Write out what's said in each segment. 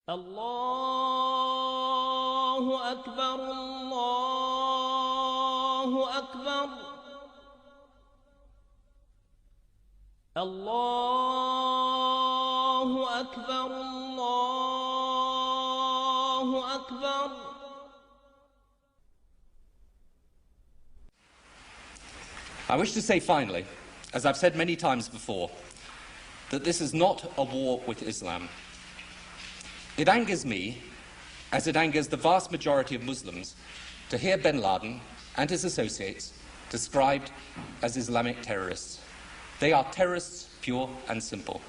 الله أكبر الله أكبر الله أكبر الله أكبر. I wish to say finally, as I've said many times before, that this is not a war with Islam. It angers me, as it angers the vast majority of Muslims, to hear bin Laden and his associates described as Islamic terrorists. They are terrorists, pure and simple.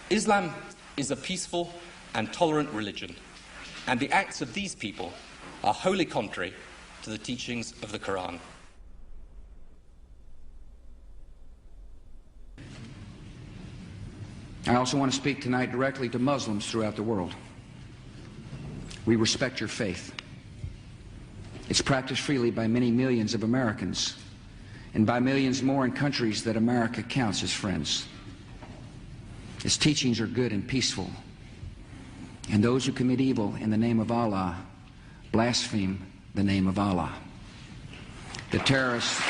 Islam is a peaceful and tolerant religion, and the acts of these people are wholly contrary to the teachings of the Quran. I also want to speak tonight directly to Muslims throughout the world. We respect your faith. It's practiced freely by many millions of Americans, and by millions more in countries that America counts as friends. Its teachings are good and peaceful, and those who commit evil in the name of Allah blaspheme the name of Allah. The terrorists...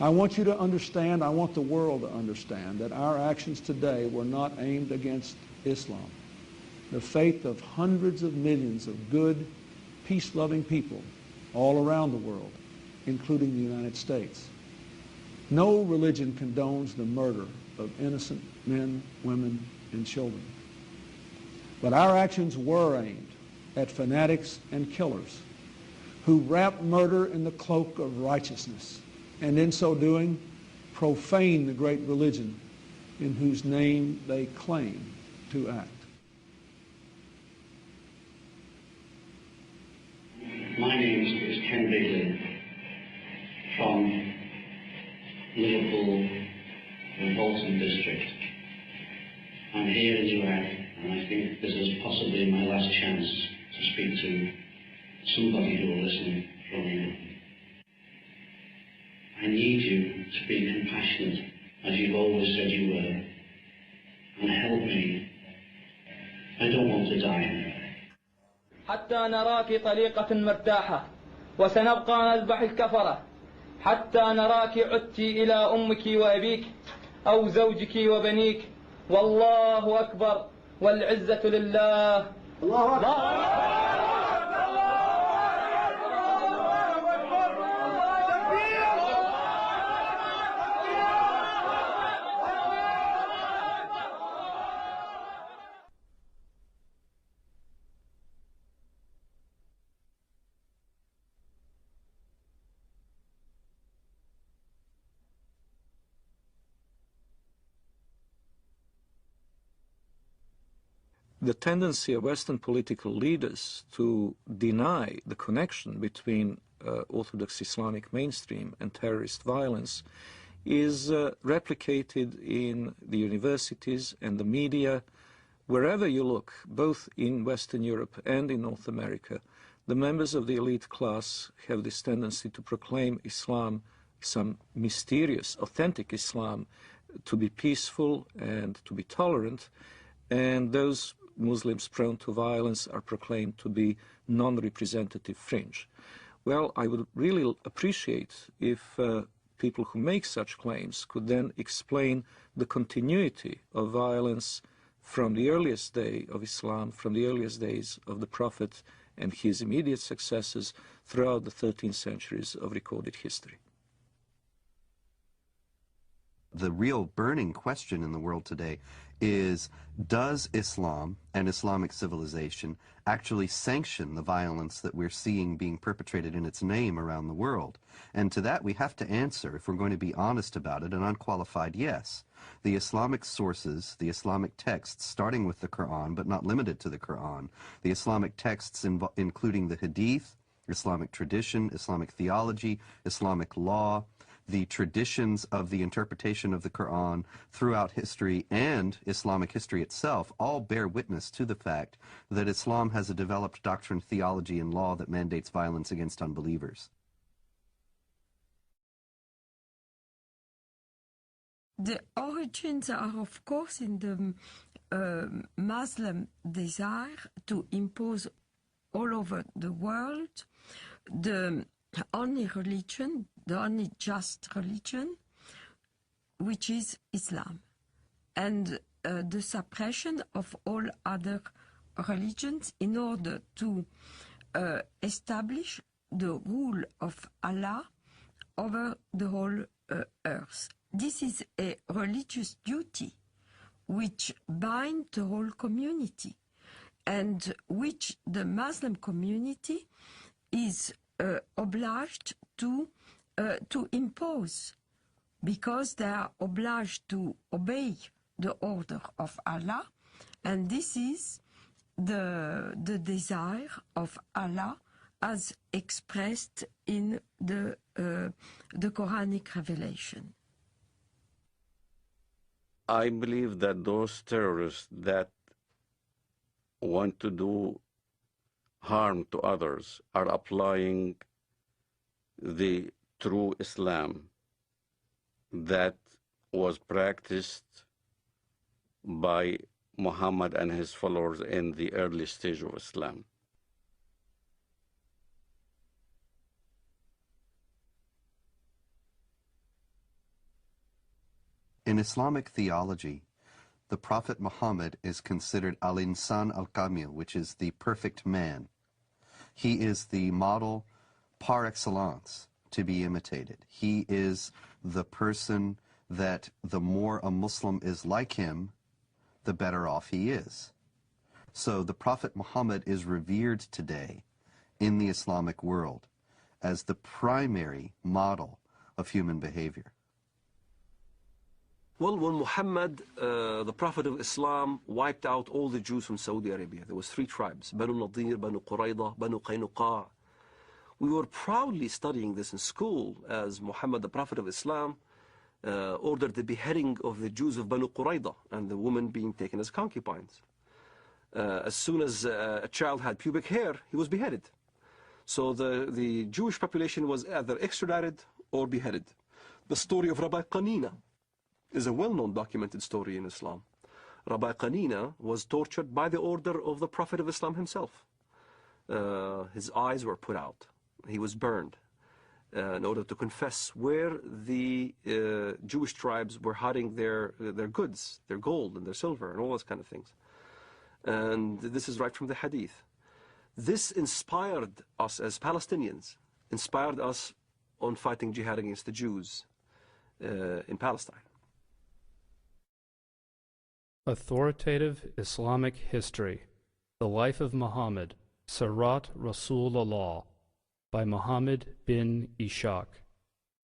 I want you to understand, I want the world to understand that our actions today were not aimed against Islam. The faith of hundreds of millions of good, peace-loving people all around the world, including the United States. No religion condones the murder of innocent men, women, and children. But our actions were aimed at fanatics and killers who wrap murder in the cloak of righteousness, and in so doing, profane the great religion in whose name they claim to act. My name is Ken Bigley from Liverpool and Bolton district. I'm here in Iraq, and I think this is possibly my last chance to speak to somebody who will listen from Europe. I need you to be compassionate, as you've always said you were, and help me. I don't want to die. حتى نراك طليقة مرتاحة وسنبقى نذبح الكفرة حتى نراك عدت إلى أمك وأبيك أو زوجك وبنيك والله أكبر والعزة لله. الله أكبر. The tendency of Western political leaders to deny the connection between Orthodox Islamic mainstream and terrorist violence is replicated in the universities and the media. Wherever you look, both in Western Europe and in North America, the members of the elite class have this tendency to proclaim Islam, some mysterious, authentic Islam, to be peaceful and to be tolerant, and those Muslims prone to violence are proclaimed to be non-representative fringe. Well, I would really appreciate if people who make such claims could then explain the continuity of violence from the earliest day of Islam, from the earliest days of the Prophet and his immediate successors throughout the 13 centuries of recorded history. The real burning question in the world today is, does Islam and Islamic civilization actually sanction the violence that we're seeing being perpetrated in its name around the world? And to that we have to answer, if we're going to be honest about it, an unqualified yes. The Islamic sources, the Islamic texts, starting with the Quran, but not limited to the Quran, the Islamic texts including the Hadith, Islamic tradition, Islamic theology, Islamic law, the traditions of the interpretation of the Quran throughout history and Islamic history itself all bear witness to the fact that Islam has a developed doctrine, theology, and law that mandates violence against unbelievers. The origins are, of course, in the Muslim desire to impose all over the world the only religion, the only just religion, which is Islam, and the suppression of all other religions in order to establish the rule of Allah over the whole earth. This is a religious duty which binds the whole community and which the Muslim community is obliged to impose, because they are obliged to obey the order of Allah, and this is the desire of Allah as expressed in the Quranic revelation. I believe that those terrorists that want to do harm to others are applying the true Islam that was practiced by Muhammad and his followers in the early stage of Islam. In Islamic theology, the Prophet Muhammad is considered al-insan al-kamil, which is the perfect man. He is the model par excellence to be imitated. He is the person that the more a Muslim is like him, the better off he is. So the Prophet Muhammad is revered today in the Islamic world as the primary model of human behavior. Well, when Muhammad, the Prophet of Islam, wiped out all the Jews from Saudi Arabia, there was 3 tribes, Banu Nadir, Banu Qurayda, Banu Qaynuqa. We were proudly studying this in school as Muhammad, the Prophet of Islam, ordered the beheading of the Jews of Banu Qurayda and the women being taken as concubines. As soon as a child had pubic hair, he was beheaded. So the Jewish population was either extradited or beheaded. The story of Rabbi Qanina is a well-known documented story in Islam. Rabbi Qanina was tortured by the order of the Prophet of Islam himself. His eyes were put out. He was burned in order to confess where the Jewish tribes were hiding their goods, their gold and their silver and all those kind of things. And this is right from the Hadith. This inspired us as Palestinians, inspired us on fighting jihad against the Jews in Palestine. Authoritative Islamic History, The Life of Muhammad, Sirat Rasulullah, by Muhammad bin Ishaq,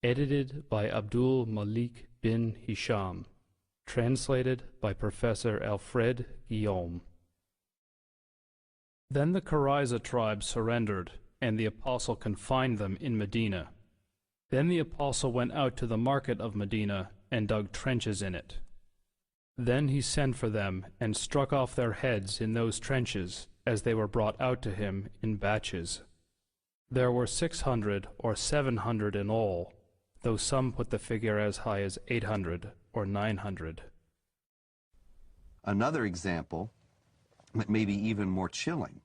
edited by Abdul Malik bin Hisham, translated by Professor Alfred Guillaume. Then the Qurayza tribe surrendered, and the apostle confined them in Medina. Then the apostle went out to the market of Medina and dug trenches in it. Then he sent for them and struck off their heads in those trenches as they were brought out to him in batches. There were 600 or 700 in all, though some put the figure as high as 800 or 900. Another example, but maybe even more chilling,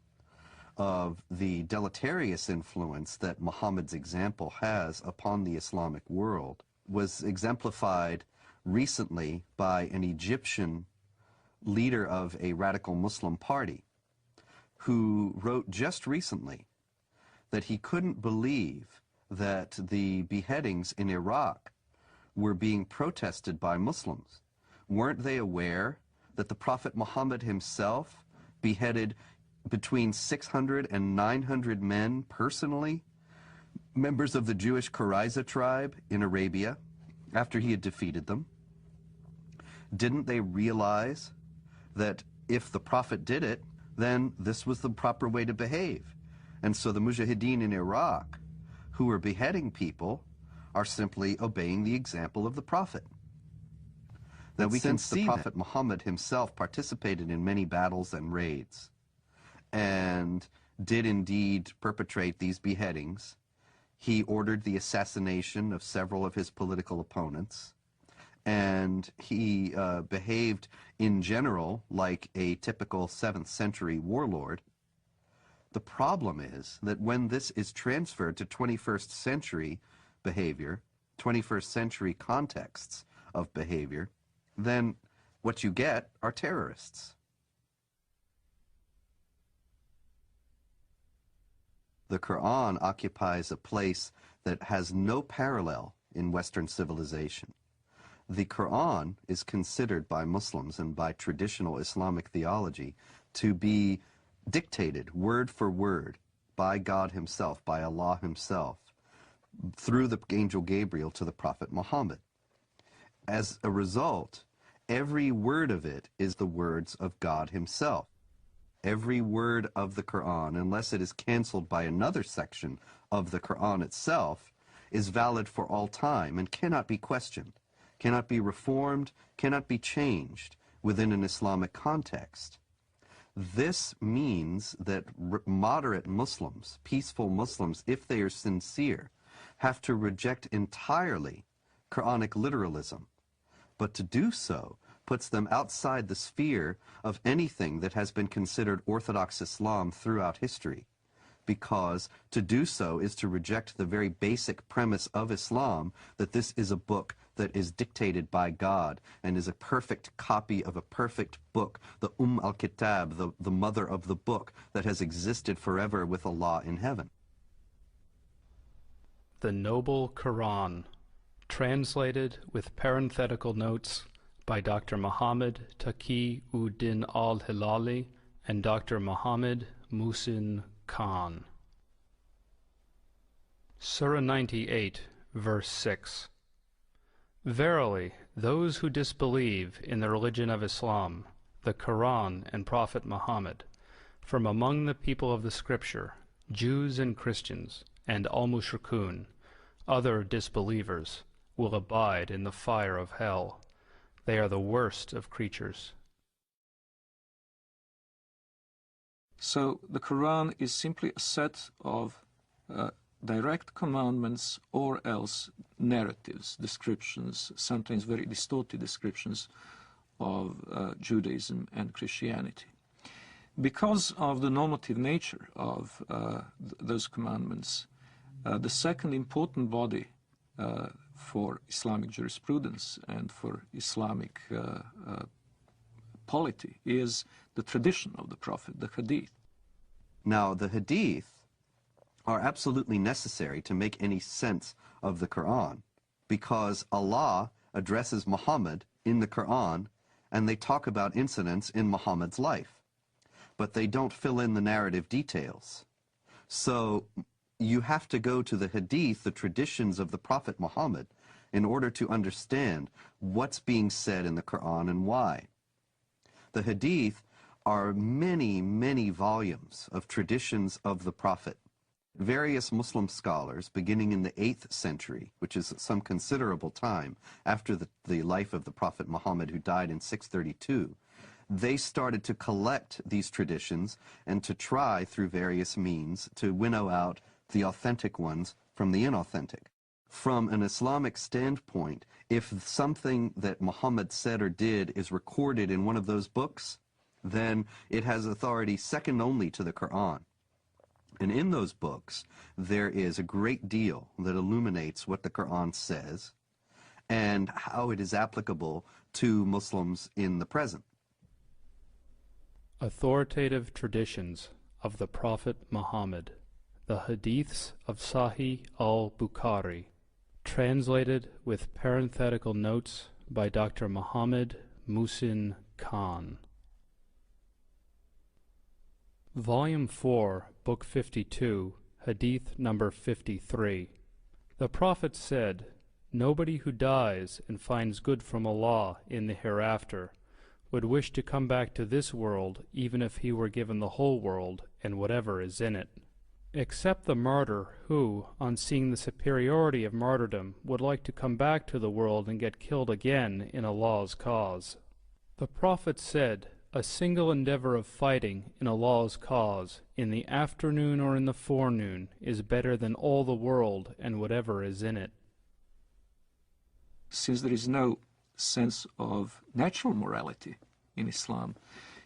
of the deleterious influence that Muhammad's example has upon the Islamic world was exemplified recently by an Egyptian leader of a radical Muslim party who wrote just recently that he couldn't believe that the beheadings in Iraq were being protested by Muslims. Weren't they aware that the Prophet Muhammad himself beheaded between 600 and 900 men personally, members of the Jewish Qurayza tribe in Arabia, after he had defeated them? Didn't they realize that if the Prophet did it, then this was the proper way to behave? And so the Mujahideen in Iraq, who were beheading people, are simply obeying the example of the Prophet. Now we can see the Prophet Muhammad himself participated in many battles and raids, and did indeed perpetrate these beheadings. He ordered the assassination of several of his political opponents, and he behaved in general like a typical 7th century warlord. The problem is that when this is transferred to 21st century behavior, 21st century contexts of behavior, then what you get are terrorists. The Quran occupies a place that has no parallel in Western civilization. The Quran is considered by Muslims and by traditional Islamic theology to be dictated word for word by God himself, by Allah himself, through the angel Gabriel to the Prophet Muhammad. As a result, every word of it is the words of God himself. Every word of the Quran, unless it is canceled by another section of the Quran itself, is valid for all time and cannot be questioned, cannot be reformed, cannot be changed within an Islamic context. This means that moderate Muslims, peaceful Muslims, if they are sincere, have to reject entirely Quranic literalism. But to do so puts them outside the sphere of anything that has been considered Orthodox Islam throughout history, because to do so is to reject the very basic premise of Islam, that this is a book that is dictated by God and is a perfect copy of a perfect book, the al-Kitab, the mother of the book that has existed forever with Allah in heaven. The Noble Quran, translated with parenthetical notes by Dr. Muhammad Taqi-ud-Din al-Hilali and Dr. Muhammad Muhsin Khan. Surah 98, verse 6. Verily, those who disbelieve in the religion of Islam, the Quran and Prophet Muhammad, from among the people of the Scripture, Jews and Christians, and al-Mushrikun, other disbelievers, will abide in the fire of hell. They are the worst of creatures. So the Quran is simply a set of direct commandments or else narratives, descriptions, sometimes very distorted descriptions of Judaism and Christianity. Because of the normative nature of those commandments, the second important body for Islamic jurisprudence and for Islamic polity is the tradition of the Prophet, the Hadith. Now, the Hadith are absolutely necessary to make any sense of the Quran, because Allah addresses Muhammad in the Quran and they talk about incidents in Muhammad's life, but they don't fill in the narrative details. So you have to go to the Hadith, the traditions of the Prophet Muhammad, in order to understand what's being said in the Quran and why. The Hadith are many, many volumes of traditions of the Prophet. Various Muslim scholars, beginning in the 8th century, which is some considerable time after the life of the Prophet Muhammad, who died in 632, they started to collect these traditions and to try, through various means, to winnow out the authentic ones from the inauthentic. From an Islamic standpoint, if something that Muhammad said or did is recorded in one of those books, then it has authority second only to the Quran. And in those books, there is a great deal that illuminates what the Quran says and how it is applicable to Muslims in the present. Authoritative traditions of the Prophet Muhammad, the Hadiths of Sahih al-Bukhari, translated with parenthetical notes by Dr. Muhammad Muhsin Khan. Volume 4, Book 52, Hadith number 53. The Prophet said, "Nobody who dies and finds good from Allah in the hereafter would wish to come back to this world even if he were given the whole world and whatever is in it." except the martyr who, on seeing the superiority of martyrdom, would like to come back to the world and get killed again in Allah's cause. The Prophet said, "A single endeavor of fighting in Allah's cause, in the afternoon or in the forenoon, is better than all the world and whatever is in it." Since there is no sense of natural morality in Islam,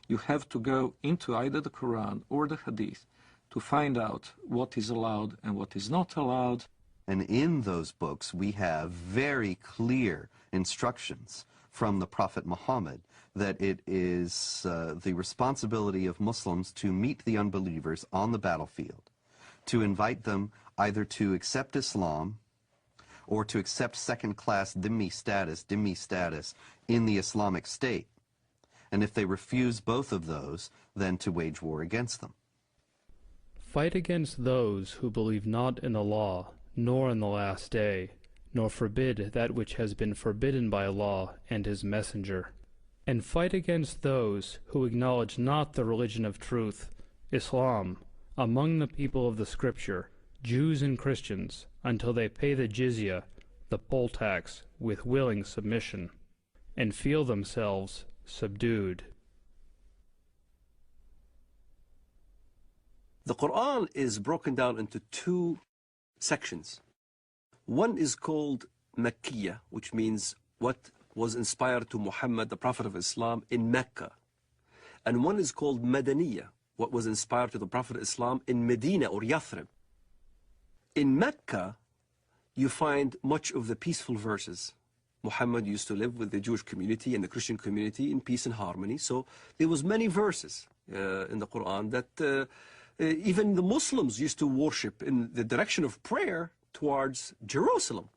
you have to go into either the Quran or the Hadith to find out what is allowed and what is not allowed. And in those books we have very clear instructions from the Prophet Muhammad that it is the responsibility of Muslims to meet the unbelievers on the battlefield, to invite them either to accept Islam or to accept second-class dhimmi status in the Islamic State. And if they refuse both of those, then to wage war against them. Fight against those who believe not in Allah, nor in the last day, nor forbid that which has been forbidden by Allah and His Messenger. And fight against those who acknowledge not the religion of truth, Islam, among the people of the Scripture, Jews and Christians, until they pay the jizya, the poll tax, with willing submission, and feel themselves subdued. The Quran is broken down into two sections. One is called Makkiyah, which means what was inspired to Muhammad, the Prophet of Islam, in Mecca. And one is called Madaniyah, what was inspired to the Prophet of Islam in Medina or Yathrib. In Mecca, you find much of the peaceful verses. Muhammad used to live with the Jewish community and the Christian community in peace and harmony. So there was many verses in the Quran that even the Muslims used to worship in the direction of prayer towards Jerusalem.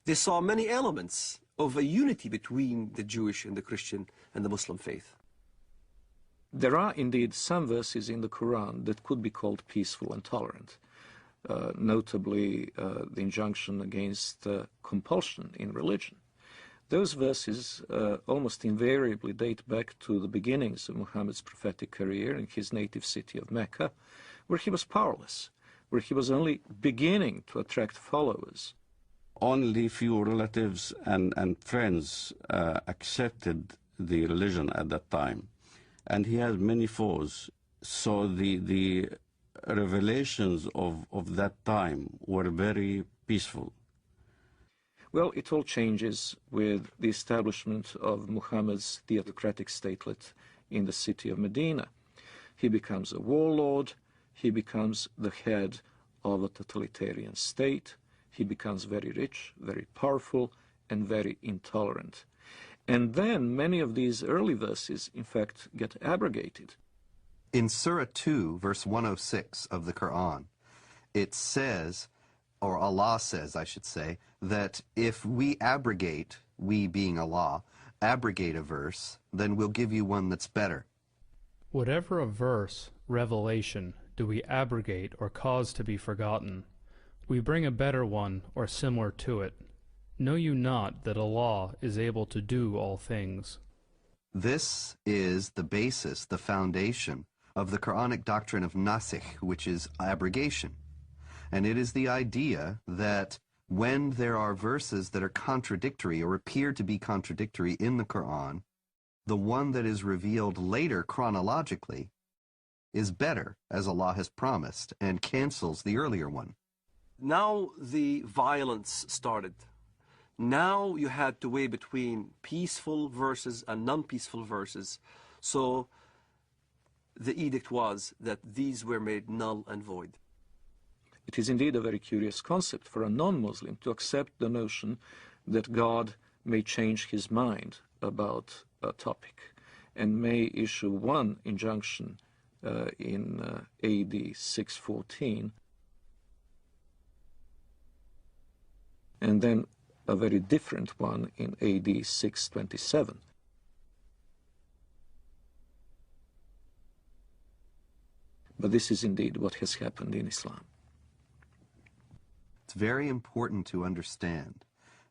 They saw many elements of a unity between the Jewish and the Christian and the Muslim faith. There are indeed some verses in the Quran that could be called peaceful and tolerant. Notably the injunction against compulsion in religion. Those verses almost invariably date back to the beginnings of Muhammad's prophetic career in his native city of Mecca, where he was powerless, where he was only beginning to attract followers. Only few relatives and friends accepted the religion at that time, and he had many foes. So the revelations of that time were very peaceful. Well, it all changes with the establishment of Muhammad's theocratic statelet in the city of Medina. He becomes a warlord, he becomes the head of a totalitarian state, he becomes very rich, very powerful, and very intolerant. And then many of these early verses, in fact, get abrogated. In Surah 2, verse 106 of the Quran, it says, or Allah says, I should say, that if we abrogate, we being Allah, abrogate a verse, then we'll give you one that's better. Whatever a verse, revelation, do we abrogate or cause to be forgotten, we bring a better one or similar to it. Know you not that Allah is able to do all things? This is the basis, the foundation of the Quranic doctrine of nasikh, which is abrogation. And it is the idea that when there are verses that are contradictory or appear to be contradictory in the Quran, the one that is revealed later chronologically is better, as Allah has promised, and cancels the earlier one. Now the violence started. Now you had to weigh between peaceful verses and non-peaceful verses. So the edict was that these were made null and void. It is indeed a very curious concept for a non-Muslim to accept the notion that God may change his mind about a topic and may issue one injunction in AD 614 and then a very different one in AD 627. But this is indeed what has happened in Islam. It's very important to understand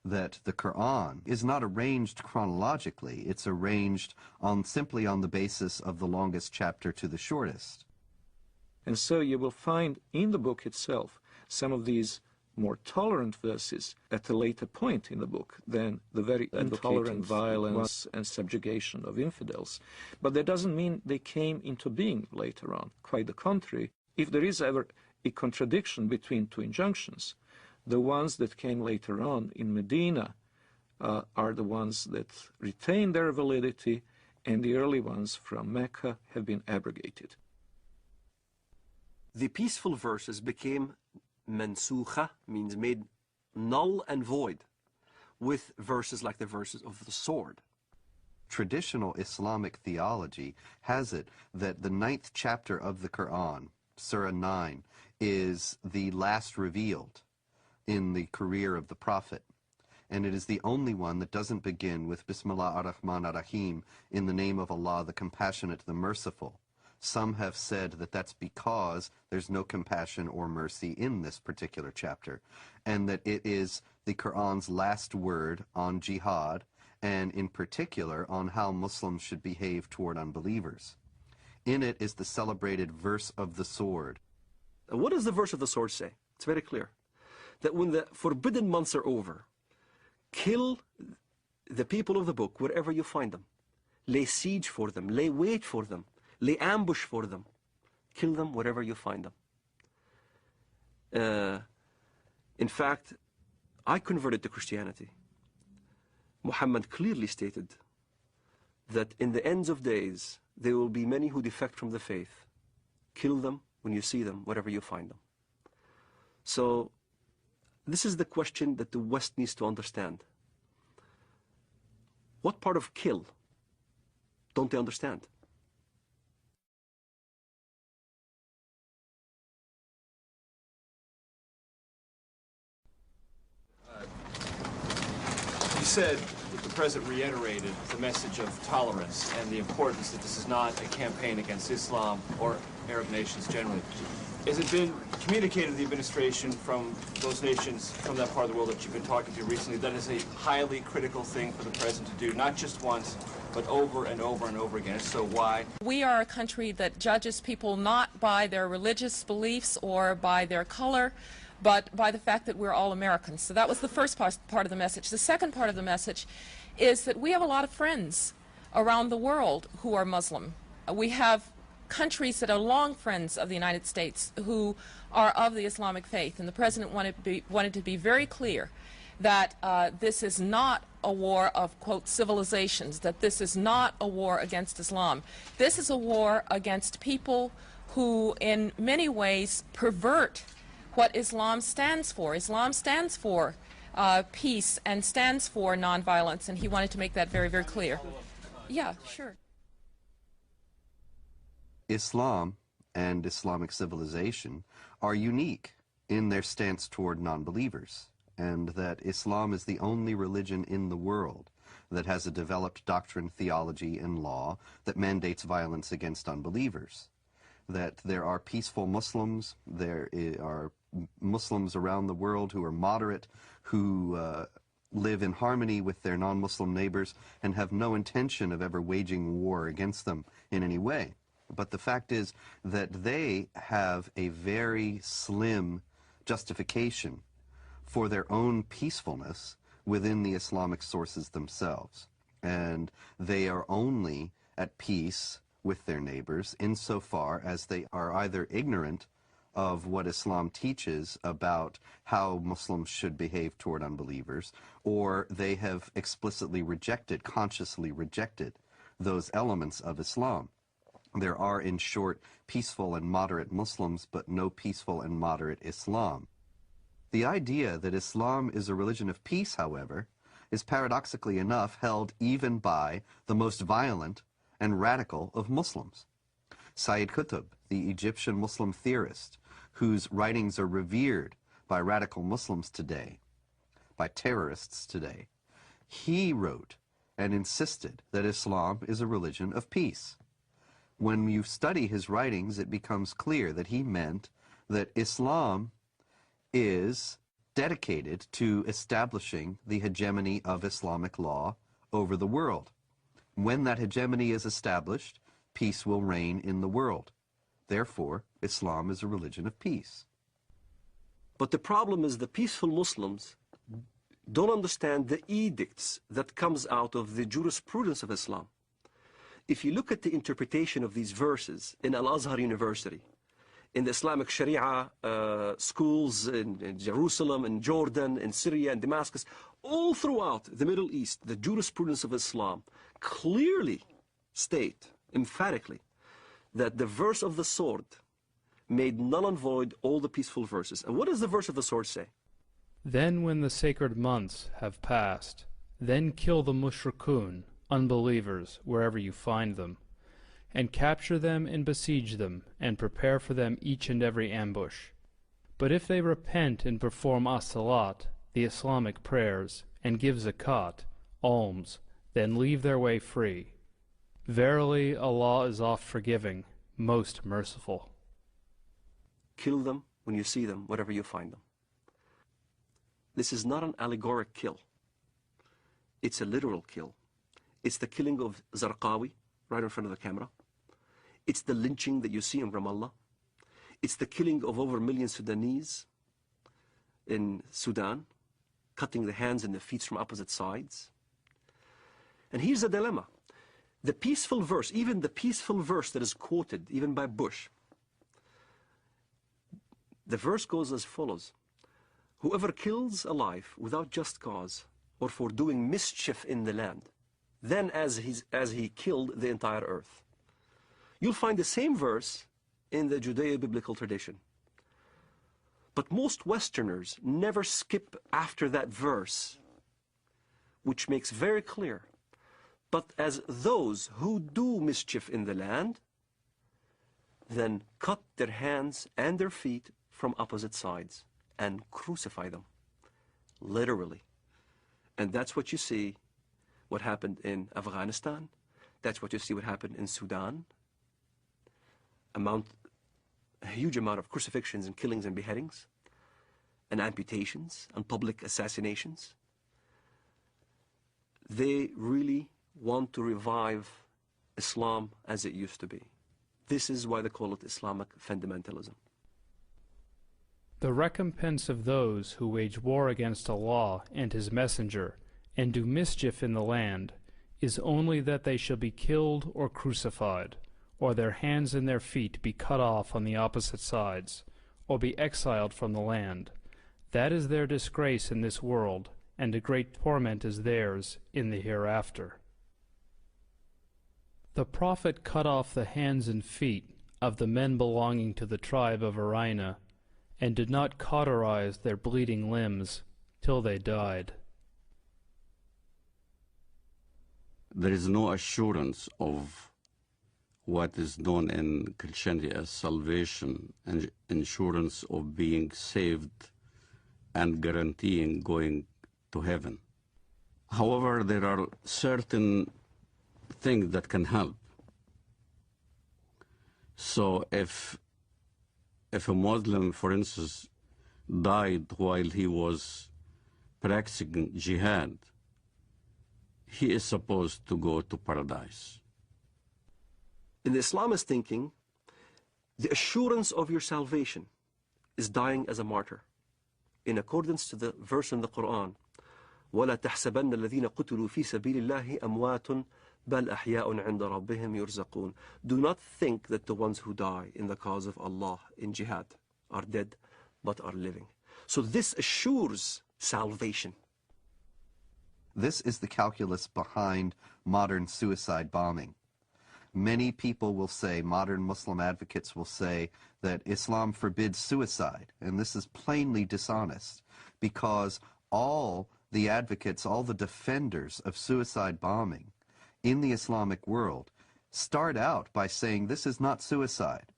that the Quran is not arranged chronologically. It's arranged simply on the basis of the longest chapter to the shortest. And so you will find in the book itself some of these more tolerant verses at a later point in the book than the very intolerant violence and subjugation of infidels. But that doesn't mean they came into being later on. Quite the contrary. If there is ever a contradiction between two injunctions, the ones that came later on in Medina are the ones that retain their validity, and the early ones from Mecca have been abrogated. The peaceful verses became mansukha, means made null and void, with verses like the verses of the sword. Traditional Islamic theology has it that the 9th chapter of the Quran, Surah 9, is the last revealed in the career of the Prophet. And it is the only one that doesn't begin with Bismillah ar-Rahman ar-Rahim, in the name of Allah, the Compassionate, the Merciful. Some have said that that's because there's no compassion or mercy in this particular chapter, and that it is the Quran's last word on jihad, and in particular on how Muslims should behave toward unbelievers. In it is the celebrated verse of the sword. What does the verse of the sword say? It's very clear. That when the forbidden months are over, kill the people of the book wherever you find them. Lay siege for them, lay wait for them, lay ambush for them. Kill them wherever you find them. In fact, I converted to Christianity. Muhammad clearly stated that in the ends of days, there will be many who defect from the faith. Kill them when you see them, wherever you find them. So, this is the question that the West needs to understand. What part of kill don't they understand? You said that the President reiterated the message of tolerance and the importance that this is not a campaign against Islam or Arab nations generally. Has it been communicated to the administration from those nations, from that part of the world that you've been talking to recently, that is a highly critical thing for the President to do, not just once, but over and over and over again? So why? We are a country that judges people not by their religious beliefs or by their color, but by the fact that we're all Americans. So that was the first part of the message. The second part of the message is that we have a lot of friends around the world who are Muslim. We have countries that are long friends of the United States who are of the Islamic faith, and the President wanted to be very clear that this is not a war of, quote, civilizations, that this is not a war against Islam. This is a war against people who in many ways pervert what Islam stands for. Islam stands for peace and stands for nonviolence, and he wanted to make that very, very clear. Yeah, sure. Islam and Islamic civilization are unique in their stance toward non-believers, and that Islam is the only religion in the world that has a developed doctrine, theology, and law that mandates violence against unbelievers. That there are peaceful Muslims, there are Muslims around the world who are moderate, who live in harmony with their non-Muslim neighbors and have no intention of ever waging war against them in any way. But the fact is that they have a very slim justification for their own peacefulness within the Islamic sources themselves. And they are only at peace with their neighbors insofar as they are either ignorant of what Islam teaches about how Muslims should behave toward unbelievers, or they have explicitly rejected, consciously rejected, those elements of Islam. There are, in short, peaceful and moderate Muslims, but no peaceful and moderate Islam. The idea that Islam is a religion of peace, however, is paradoxically enough held even by the most violent and radical of Muslims. Sayyid Qutb, the Egyptian Muslim theorist, whose writings are revered by radical Muslims today, by terrorists today, he wrote and insisted that Islam is a religion of peace. When you study his writings, it becomes clear that he meant that Islam is dedicated to establishing the hegemony of Islamic law over the world. When that hegemony is established, peace will reign in the world. Therefore, Islam is a religion of peace. But the problem is the peaceful Muslims don't understand the edicts that comes out of the jurisprudence of Islam. If you look at the interpretation of these verses in Al-Azhar University, in the Islamic Sharia schools in Jerusalem, in Jordan, in Syria, in Damascus, all throughout the Middle East, the jurisprudence of Islam clearly state, emphatically, that the verse of the sword made null and void all the peaceful verses. And what does the verse of the sword say? Then when the sacred months have passed, then kill the mushrikun, unbelievers, wherever you find them, and capture them and besiege them, and prepare for them each and every ambush. But if they repent and perform as-salat, the Islamic prayers, and give zakat, alms, then leave their way free. Verily, Allah is oft-forgiving, most merciful. Kill them when you see them, wherever you find them. This is not an allegoric kill. It's a literal kill. It's the killing of Zarqawi right in front of the camera. It's the lynching that you see in Ramallah. It's the killing of over 1 million Sudanese in Sudan, cutting the hands and the feet from opposite sides. And here's the dilemma. The peaceful verse, even the peaceful verse that is quoted, even by Bush, the verse goes as follows. Whoever kills a life without just cause or for doing mischief in the land, then as he killed the entire earth. You'll find the same verse in the Judeo-biblical tradition. But most Westerners never skip after that verse, which makes very clear, but as those who do mischief in the land, then cut their hands and their feet from opposite sides and crucify them, literally. And that's what you see, what happened in Afghanistan. That's what you see what happened in Sudan. A huge amount of crucifixions and killings and beheadings and amputations and public assassinations. They really want to revive Islam as it used to be. This is why they call it Islamic fundamentalism. The recompense of those who wage war against Allah and His Messenger and do mischief in the land is only that they shall be killed or crucified, or their hands and their feet be cut off on the opposite sides, or be exiled from the land. That is their disgrace in this world, and a great torment is theirs in the hereafter. The Prophet cut off the hands and feet of the men belonging to the tribe of Arina, and did not cauterize their bleeding limbs till they died. There is no assurance of what is known in Christianity as salvation and insurance of being saved and guaranteeing going to heaven. However, there are certain things that can help. So if a Muslim, for instance, died while he was practicing jihad, he is supposed to go to paradise. In the Islamist thinking, the assurance of your salvation is dying as a martyr. In accordance to the verse in the Quran, وَلَا تَحْسَبَنَّ الَّذِينَ قُتِلُوا فِي سَبِيلِ اللَّهِ أَمْوَاتٌ بَلْ أَحْيَاءٌ عِنْدَ رَبِّهِمْ يُرْزَقُونَ. Do not think that the ones who die in the cause of Allah in jihad are dead, but are living. So this assures salvation. This is the calculus behind modern suicide bombing. Many people will say, modern Muslim advocates will say, that Islam forbids suicide, and this is plainly dishonest, because all the advocates, all the defenders of suicide bombing in the Islamic world start out by saying this is not suicide.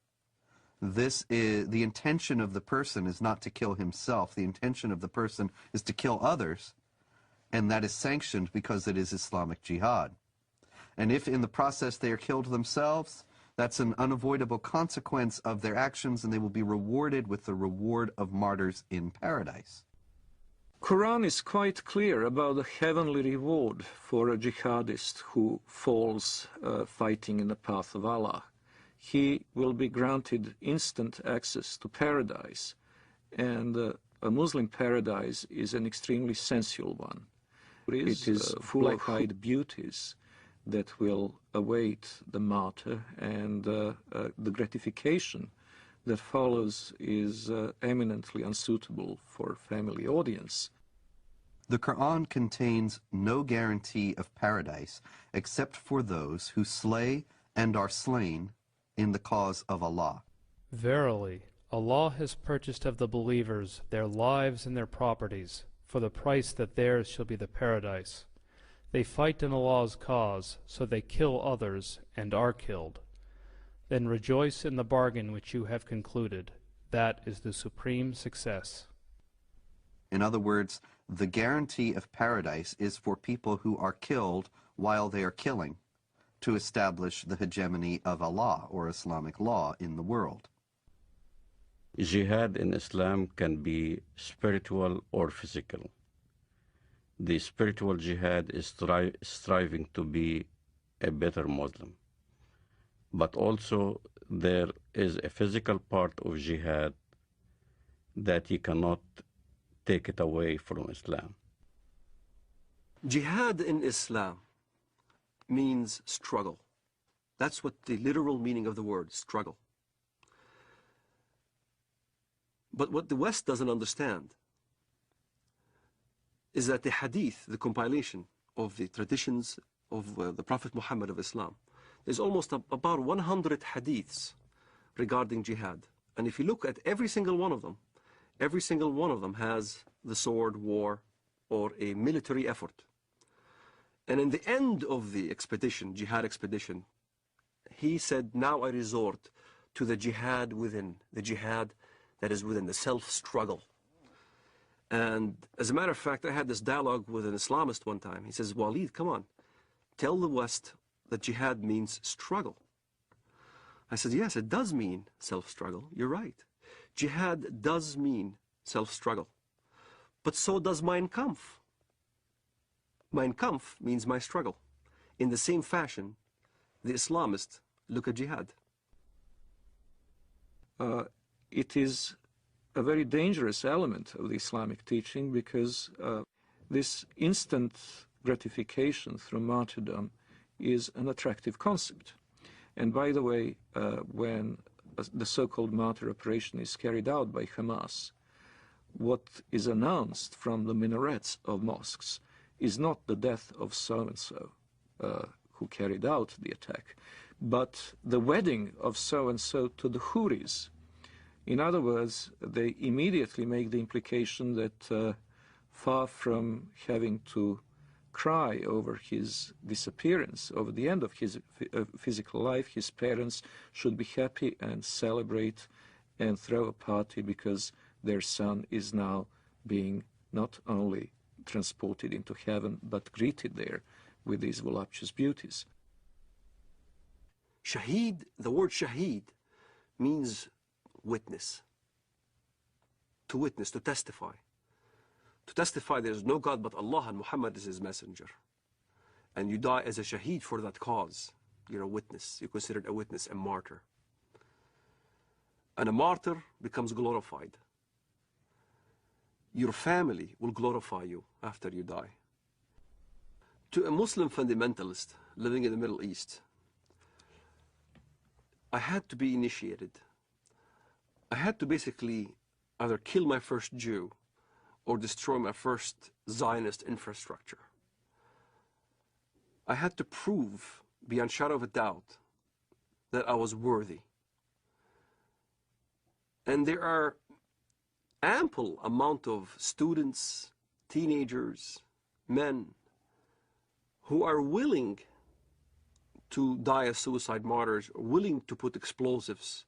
This is, the intention of the person is not to kill himself, the intention of the person is to kill others, and that is sanctioned because it is Islamic jihad. And if in the process they are killed themselves, that's an unavoidable consequence of their actions, and they will be rewarded with the reward of martyrs in paradise. Quran is quite clear about the heavenly reward for a jihadist who falls fighting in the path of Allah. he will be granted instant access to paradise. And a Muslim paradise is an extremely sensual one. It is full of black-eyed beauties that will await the martyr, and the gratification that follows is eminently unsuitable for family audience. The Quran contains no guarantee of paradise except for those who slay and are slain in the cause of Allah. Verily, Allah has purchased of the believers their lives and their properties, for the price that theirs shall be the paradise. They fight in Allah's cause, so they kill others and are killed. Then rejoice in the bargain which you have concluded. That is the supreme success. In other words, the guarantee of paradise is for people who are killed while they are killing, to establish the hegemony of Allah or Islamic law in the world. Jihad in Islam can be spiritual or physical. The spiritual jihad is striving to be a better Muslim. But also there is a physical part of jihad that you cannot take it away from Islam. Jihad in Islam means struggle. That's what the literal meaning of the word, struggle. But what the West doesn't understand is that the hadith, the compilation of the traditions of the Prophet Muhammad of Islam, there's almost about 100 hadiths regarding jihad. And if you look at every single one of them has the sword, war, or a military effort. And in the end of the expedition, jihad expedition, he said, now I resort to the jihad within, the jihad that is within, the self-struggle. And as a matter of fact, I had this dialogue with an Islamist one time. He says, Walid, come on, tell the West that jihad means struggle. I said, yes, it does mean self-struggle. You're right. Jihad does mean self-struggle. But so does Mein Kampf. Mein Kampf means my struggle. In the same fashion, the Islamists look at jihad. It is a very dangerous element of the Islamic teaching, because this instant gratification through martyrdom is an attractive concept. And by the way, when the so-called martyr operation is carried out by Hamas, what is announced from the minarets of mosques is not the death of so-and-so who carried out the attack, but the wedding of so-and-so to the Houris. In other words, they immediately make the implication that far from having to cry over his disappearance, over the end of his physical life, his parents should be happy and celebrate and throw a party because their son is now being not only transported into heaven, but greeted there with these voluptuous beauties. Shaheed, the word shaheed, means witness. To witness, to testify. To testify there is no God but Allah and Muhammad is his messenger. And you die as a shaheed for that cause. You're a witness. You're considered a witness, a martyr. And a martyr becomes glorified. Your family will glorify you after you die. To a Muslim fundamentalist living in the Middle East, I had to be initiated. I had to basically either kill my first Jew or destroy my first Zionist infrastructure. I had to prove, beyond shadow of a doubt, that I was worthy. And there are ample amount of students, teenagers, men, who are willing to die as suicide martyrs, willing to put explosives.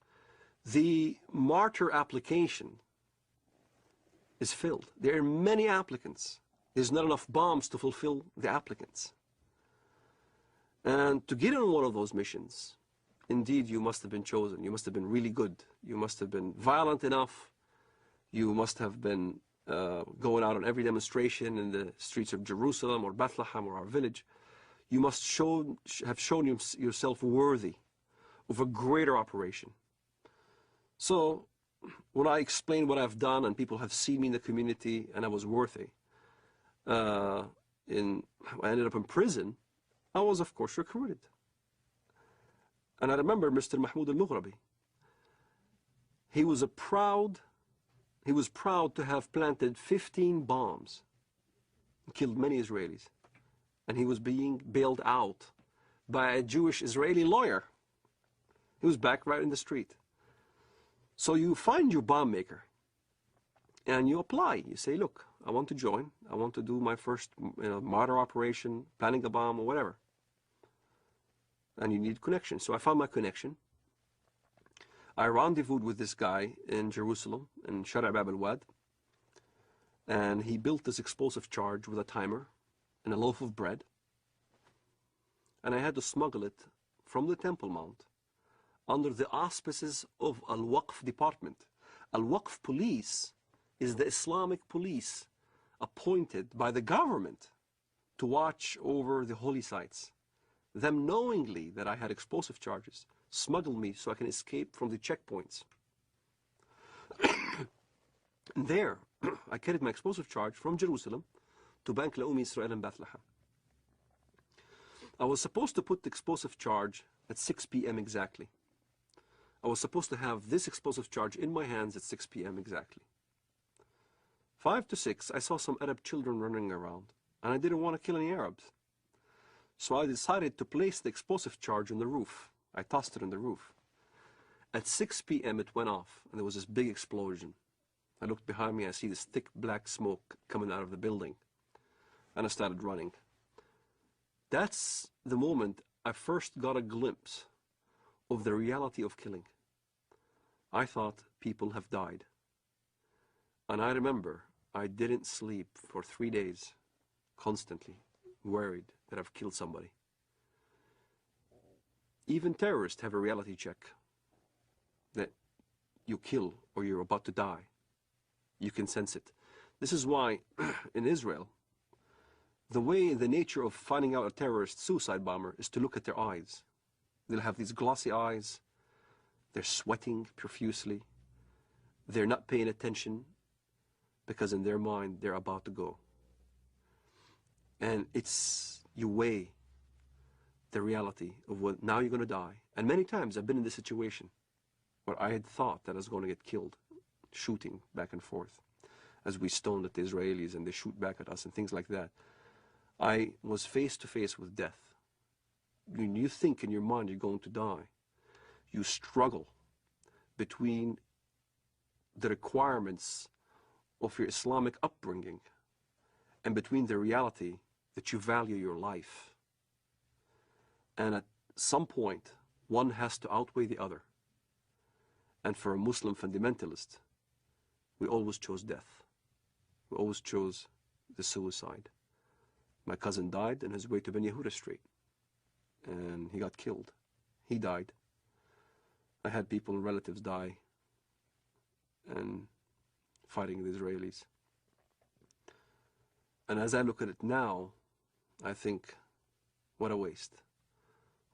The martyr application is filled. There are many applicants. There's not enough bombs to fulfill the applicants. And to get on one of those missions, indeed you must have been chosen. You must have been really good. You must have been violent enough. You must have been going out on every demonstration in the streets of Jerusalem or Bethlehem or our village. You must have shown yourself worthy of a greater operation. So when I explain what I've done and people have seen me in the community and I was worthy, I ended up in prison, I was of course recruited. And I remember Mr. Mahmoud al-Mughrabi. He was proud to have planted 15 bombs, killed many Israelis, and he was being bailed out by a Jewish Israeli lawyer. He was back right in the street. So you find your bomb maker and you apply. You say, look, I want to join. I want to do my first martyr operation, planning a bomb or whatever. And you need connection. So I found my connection. I rendezvoused with this guy in Jerusalem, in Shara' Bab al-Wad, and he built this explosive charge with a timer and a loaf of bread, and I had to smuggle it from the Temple Mount under the auspices of Al-Waqf department. Al-Waqf police is the Islamic police appointed by the government to watch over the holy sites. Them knowingly that I had explosive charges smuggled me so I can escape from the checkpoints. And there, I carried my explosive charge from Jerusalem to Bank Leumi Israel in Bethlehem. I was supposed to put the explosive charge at 6 p.m. exactly. I was supposed to have this explosive charge in my hands at 6 p.m. exactly. 5 to 6, I saw some Arab children running around, and I didn't want to kill any Arabs. So I decided to place the explosive charge on the roof. I tossed it on the roof. At 6 p.m. it went off, and there was this big explosion. I looked behind me, I see this thick black smoke coming out of the building, and I started running. That's the moment I first got a glimpse of the reality of killing. I thought people have died. And I remember I didn't sleep for 3 days, constantly worried that I've killed somebody. Even terrorists have a reality check that you kill or you're about to die. You can sense it. This is why in Israel, the nature of finding out a terrorist suicide bomber is to look at their eyes. They'll have these glossy eyes. They're sweating profusely. They're not paying attention because in their mind they're about to go. And you weigh the reality of what now you're going to die. And many times I've been in this situation where I had thought that I was going to get killed, shooting back and forth as we stoned at the Israelis and they shoot back at us and things like that. I was face to face with death. When you think in your mind you're going to die, you struggle between the requirements of your Islamic upbringing and between the reality that you value your life. And at some point, one has to outweigh the other. And for a Muslim fundamentalist, we always chose death. We always chose the suicide. My cousin died on his way to Ben Yehuda Street, and he got killed. He died. I had people, relatives die, and fighting the Israelis. And as I look at it now, I think, what a waste.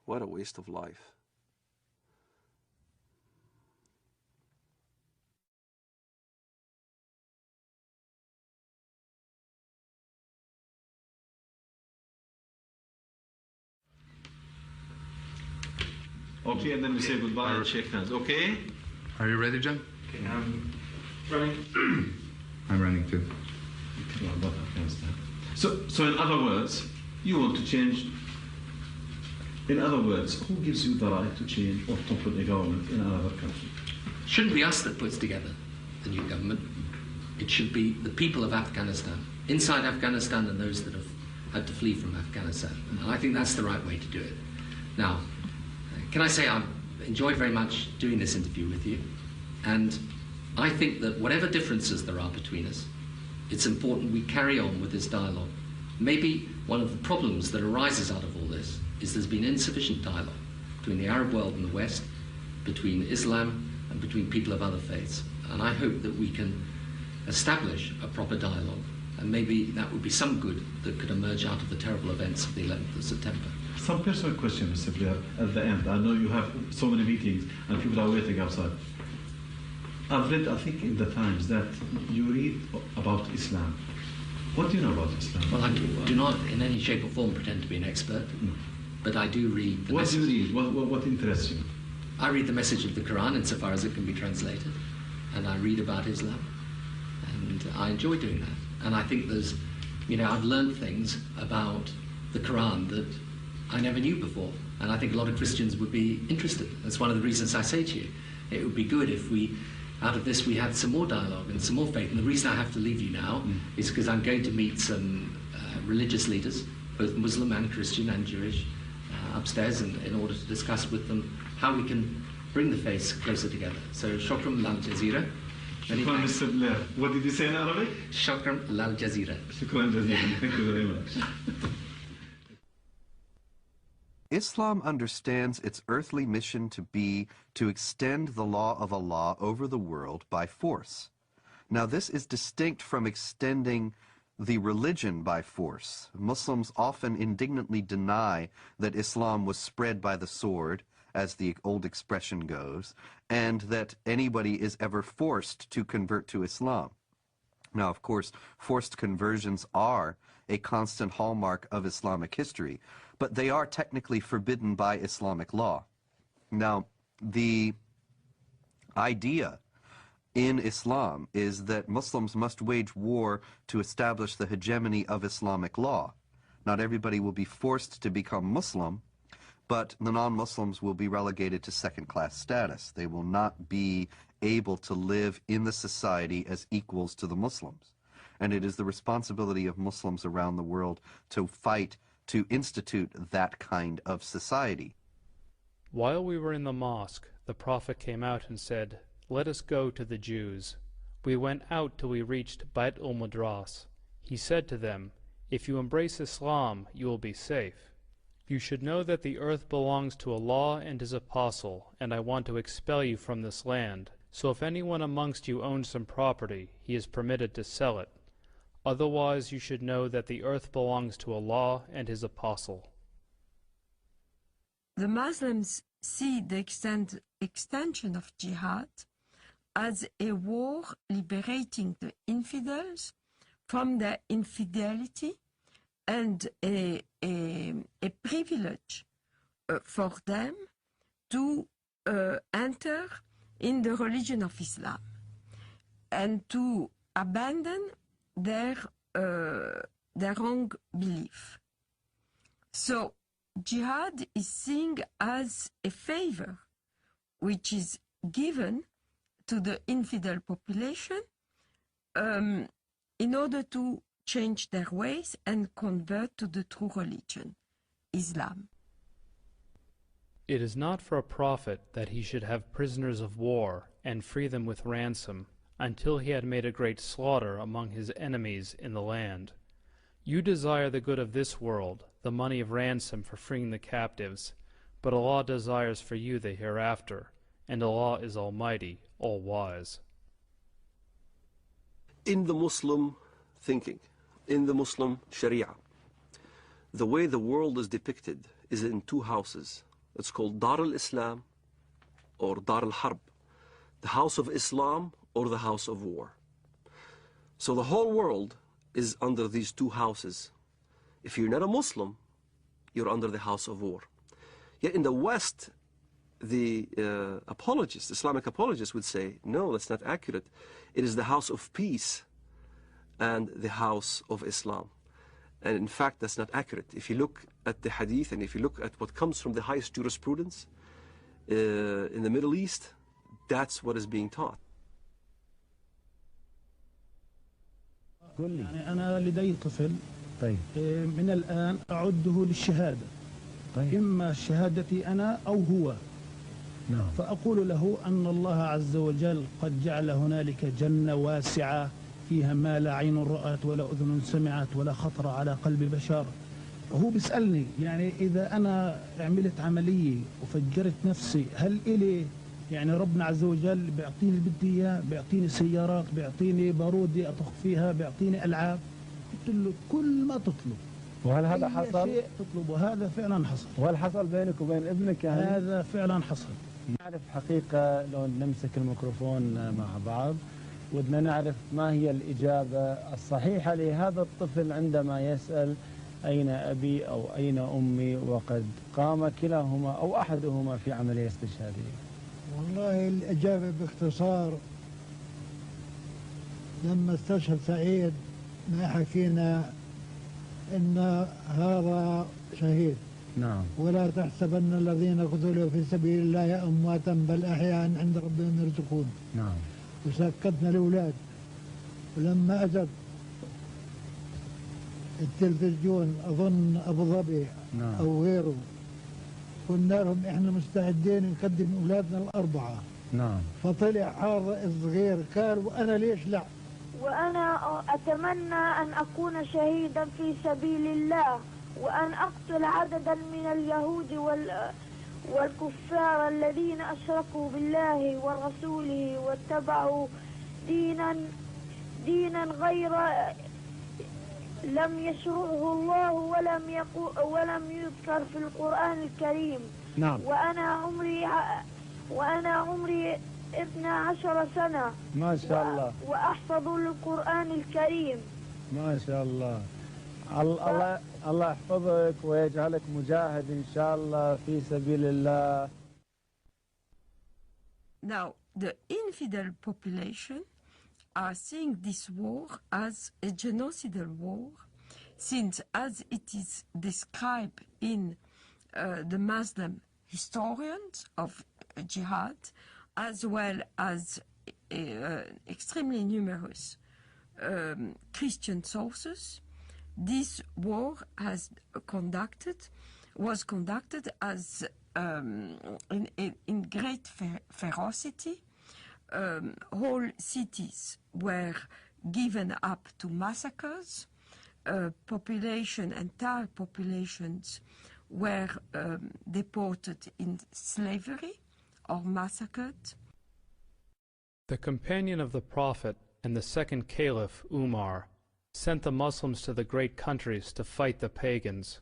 What a waste of life. Okay, and then we say goodbye and shake hands. Okay? Are you ready, John? Okay, I'm running. I'm running too. So in other words, you want to change. In other words, who gives you the right to change or topple a government in another country? It shouldn't be us that puts together the new government. It should be the people of Afghanistan, inside Afghanistan and those that have had to flee from Afghanistan. And I think that's the right way to do it. Now, can I say I've enjoyed very much doing this interview with you, and I think that whatever differences there are between us, it's important we carry on with this dialogue. Maybe one of the problems that arises out of all this is there's been insufficient dialogue between the Arab world and the West, between Islam and between people of other faiths. And I hope that we can establish a proper dialogue And maybe that would be some good that could emerge out of the terrible events of the 11th of September. Some personal question, Mr. Blair, at the end. I know you have so many meetings and people are waiting outside. I've read, I think, in the Times that you read about Islam. What do you know about Islam? Well, I do not in any shape or form pretend to be an expert, but I do read the What message. do you read? What interests you? I read the message of the Quran insofar as it can be translated, and I read about Islam, and I enjoy doing that. And I think there's, I've learned things about the Quran that I never knew before, and I think a lot of Christians would be interested. That's one of the reasons I say to you, it would be good if out of this we had some more dialogue and some more faith. And the reason I have to leave you now is because I'm going to meet some religious leaders, both Muslim and Christian and Jewish, upstairs in order to discuss with them how we can bring the faiths closer together. So, shukran lal jazeera. Shukran, Mr. Blair. What did you say in Arabic? Shukran lal jazeera. Shukran jazeera. Thank you very much. Islam understands its earthly mission to be to extend the law of Allah over the world by force. Now, this is distinct from extending the religion by force. Muslims often indignantly deny that Islam was spread by the sword, as the old expression goes, and that anybody is ever forced to convert to Islam. Now, of course, forced conversions are a constant hallmark of Islamic history, but they are technically forbidden by Islamic law. Now, the idea in Islam is that Muslims must wage war to establish the hegemony of Islamic law. Not everybody will be forced to become Muslim, but the non-Muslims will be relegated to second-class status. They will not be able to live in the society as equals to the Muslims. And it is the responsibility of Muslims around the world to fight to institute that kind of society. While we were in the mosque, the Prophet came out and said, "Let us go to the Jews." We went out till we reached Bait al-Madras. He said to them, "If you embrace Islam, you will be safe. You should know that the earth belongs to Allah and His Apostle, and I want to expel you from this land. So if anyone amongst you owns some property, he is permitted to sell it. Otherwise you should know that the earth belongs to Allah and His Apostle." The Muslims see the extension of jihad as a war liberating the infidels from their infidelity and a privilege for them to enter in the religion of Islam and to abandon their wrong belief. So jihad is seen as a favor which is given to the infidel population in order to change their ways and convert to the true religion, Islam. It is not for a prophet that he should have prisoners of war and free them with ransom until he had made a great slaughter among his enemies in the land. You desire the good of this world, the money of ransom for freeing the captives, but Allah desires for you the hereafter, and Allah is Almighty, All-Wise. In the Muslim thinking, in the Muslim Sharia, the way the world is depicted is in two houses. It's called Dar al-Islam or Dar al-Harb, the house of Islam or the house of war. So the whole world is under these two houses. If you're not a Muslim, you're under the house of war. Yet in the West, the apologists, Islamic apologists would say, no, that's not accurate. It is the house of peace and the house of Islam. And in fact, that's not accurate. If you look at the hadith and if you look at what comes from the highest jurisprudence in the Middle East, that's what is being taught. يعني أنا لدي طفل من الآن أعده للشهادة إما شهادتي أنا أو هو فأقول له أن الله عز وجل قد جعل هنالك جنة واسعة فيها ما لا عين رأت ولا أذن سمعت ولا خطر على قلب بشر. هو بيسألني يعني إذا أنا عملت عملية وفجرت نفسي هل إلي يعني ربنا عز وجل بيعطيني اللي بدي إياه، بيعطيني سيارات، بيعطيني بارودي أطخ فيها، بيعطيني ألعاب. قلت له كل ما تطلب. وهل هذا أي حصل؟ شيء تطلبه هذا فعلا حصل. وهل حصل بينك وبين ابنك يعني؟ هذا فعلا حصل. نعرف حقيقة لو نمسك الميكروفون مع بعض ودنا نعرف ما هي الإجابة الصحيحة لهذا الطفل عندما يسأل أين أبي أو أين أمي وقد قام كلاهما أو أحدهما في عملية استشهادية. والله الإجابة باختصار لما استشهد سعيد ما حكينا إن هذا شهيد. نعم. ولا تحسبن الذين قتلوا في سبيل الله أمواتا بل أحياء عند ربهم يرزقون. نعم. وسكتنا الأولاد ولما أجت التلفزيون أظن أبو ظبي نعم. أو غيره قلنا لهم إحنا مستعدين نقدم أولادنا الأربعة. نعم. فطلع هذا الصغير قال وأنا ليش لا؟ وأنا أتمنى أن أكون شهيدا في سبيل الله وأن أقتل عددا من اليهود والكفار الذين أشركوا بالله ورسوله واتبعوا دينا غير لم يشرعه الله ولم يذكر في القرآن الكريم. نعم. وأنا عمري 12 سنة. ما شاء الله. وأحفظ القرآن الكريم. ما شاء الله. الله يحفظك ويجعلك مجاهد إن شاء الله في سبيل الله. Now, the infidel population are seeing this war as a genocidal war, since as it is described in the Muslim historians of jihad, as well as extremely numerous Christian sources, this war was conducted as in great ferocity. Whole cities were given up to massacres. Entire populations were deported in slavery or massacred. The companion of the Prophet and the second Caliph, Umar, sent the Muslims to the great countries to fight the pagans.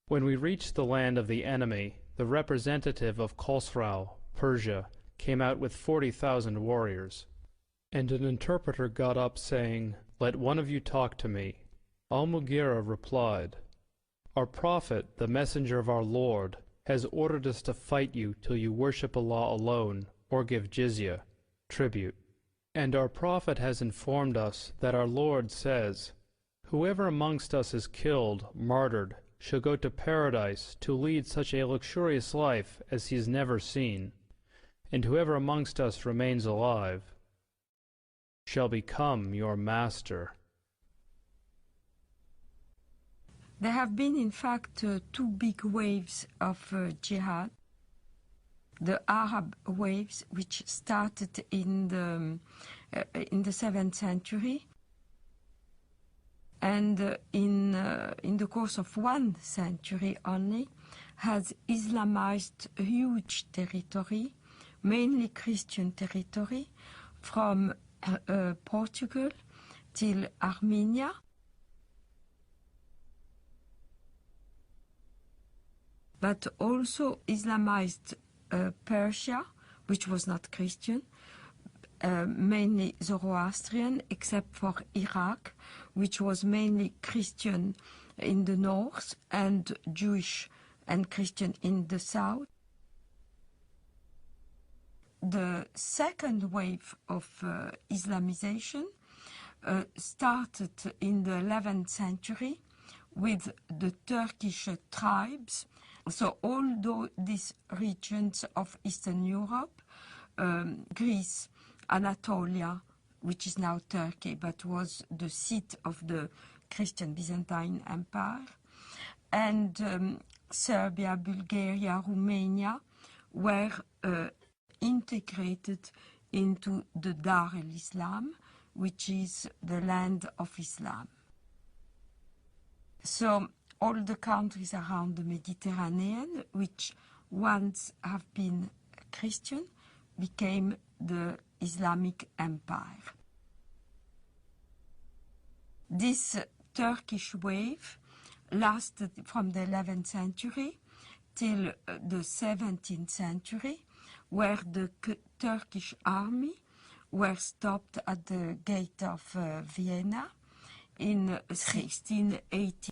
When we reached the land of the enemy, the representative of Khosrau, Persia, came out with 40,000 warriors. And an interpreter got up saying, "Let one of you talk to me." Al-Mughira replied, "Our Prophet, the messenger of our Lord, has ordered us to fight you till you worship Allah alone or give jizya, tribute. And our Prophet has informed us that our Lord says, 'Whoever amongst us is killed, martyred, shall go to paradise to lead such a luxurious life as he has never seen. And whoever amongst us remains alive shall become your master.'" There have been, in fact, two big waves of jihad. The Arab waves, which started in the 7th century, and in the course of 1 century only, has Islamized a huge territory, mainly Christian territory, from Portugal till Armenia. But also Islamized Persia, which was not Christian, mainly Zoroastrian, except for Iraq, which was mainly Christian in the north and Jewish and Christian in the south. The second wave of Islamization started in the 11th century with the Turkish tribes. So all these regions of Eastern Europe, Greece, Anatolia, which is now Turkey, but was the seat of the Christian Byzantine Empire, and Serbia, Bulgaria, Romania were integrated into the Dar el-Islam, which is the land of Islam. So all the countries around the Mediterranean, which once have been Christian, became the Islamic Empire. This Turkish wave lasted from the 11th century till the 17th century, where the Turkish army were stopped at the gate of Vienna in 1680.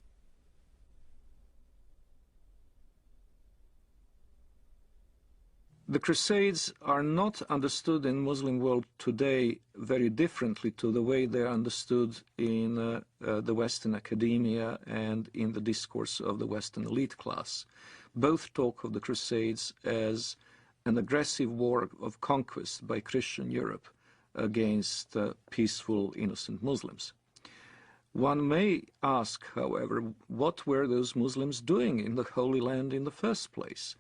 The Crusades are not understood in Muslim world today very differently to the way they are understood in the Western academia and in the discourse of the Western elite class. Both talk of the Crusades as an aggressive war of conquest by Christian Europe against peaceful, innocent Muslims. One may ask, however, what were those Muslims doing in the Holy Land in the first place?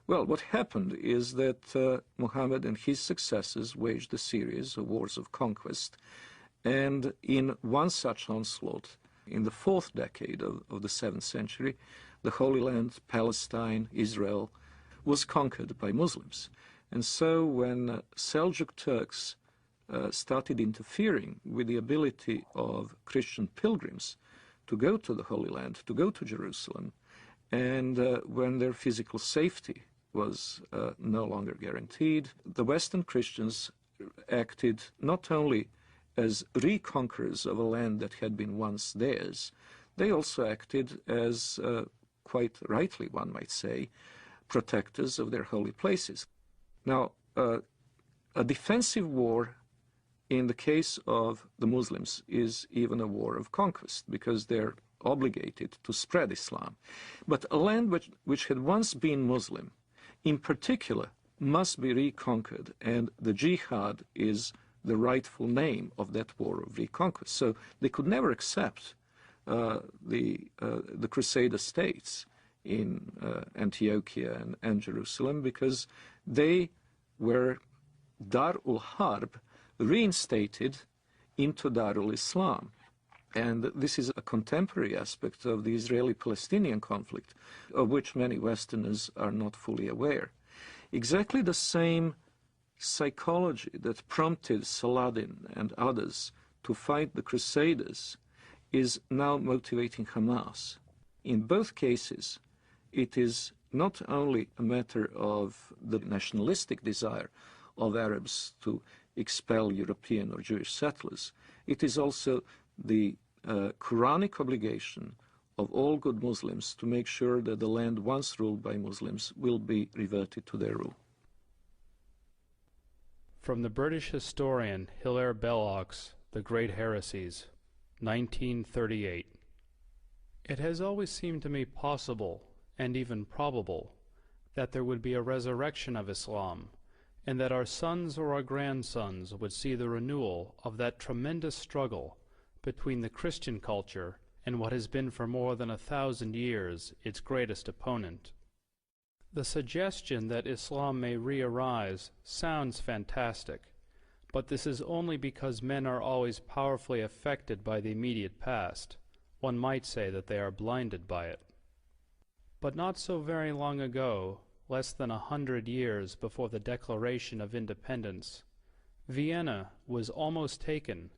Well, what happened is that Muhammad and his successors waged a series of wars of conquest, and in one such onslaught, in the 4th decade of the 7th century, the Holy Land, Palestine, Israel, was conquered by Muslims. And so when Seljuk Turks started interfering with the ability of Christian pilgrims to go to the Holy Land, to go to Jerusalem, and when their physical safety was no longer guaranteed, the Western Christians acted not only as reconquerors of a land that had been once theirs, they also acted as, quite rightly one might say, protectors of their holy places. Now, a defensive war in the case of the Muslims is even a war of conquest, because they're obligated to spread Islam. But a land which had once been Muslim, in particular, must be reconquered, and the jihad is the rightful name of that war of reconquest. So they could never accept the Crusader states in Antiochia and Jerusalem, because they were Dar-ul Harb reinstated into Darul Islam. And this is a contemporary aspect of the Israeli-Palestinian conflict, of which many Westerners are not fully aware. Exactly the same psychology that prompted Saladin and others to fight the Crusaders is now motivating Hamas. In both cases, it is not only a matter of the nationalistic desire of Arabs to expel European or Jewish settlers, it is also the Quranic obligation of all good Muslims to make sure that the land once ruled by Muslims will be reverted to their rule. From the British historian Hilaire Belloc's The Great Heresies, 1938. It has always seemed to me possible, and even probable, that there would be a resurrection of Islam, and that our sons or our grandsons would see the renewal of that tremendous struggle between the Christian culture and what has been for more than 1,000 years its greatest opponent. The suggestion that Islam may re-arise sounds fantastic, but this is only because men are always powerfully affected by the immediate past. One might say that they are blinded by it. But not so very long ago, less than 100 years before the Declaration of Independence, Vienna was almost taken,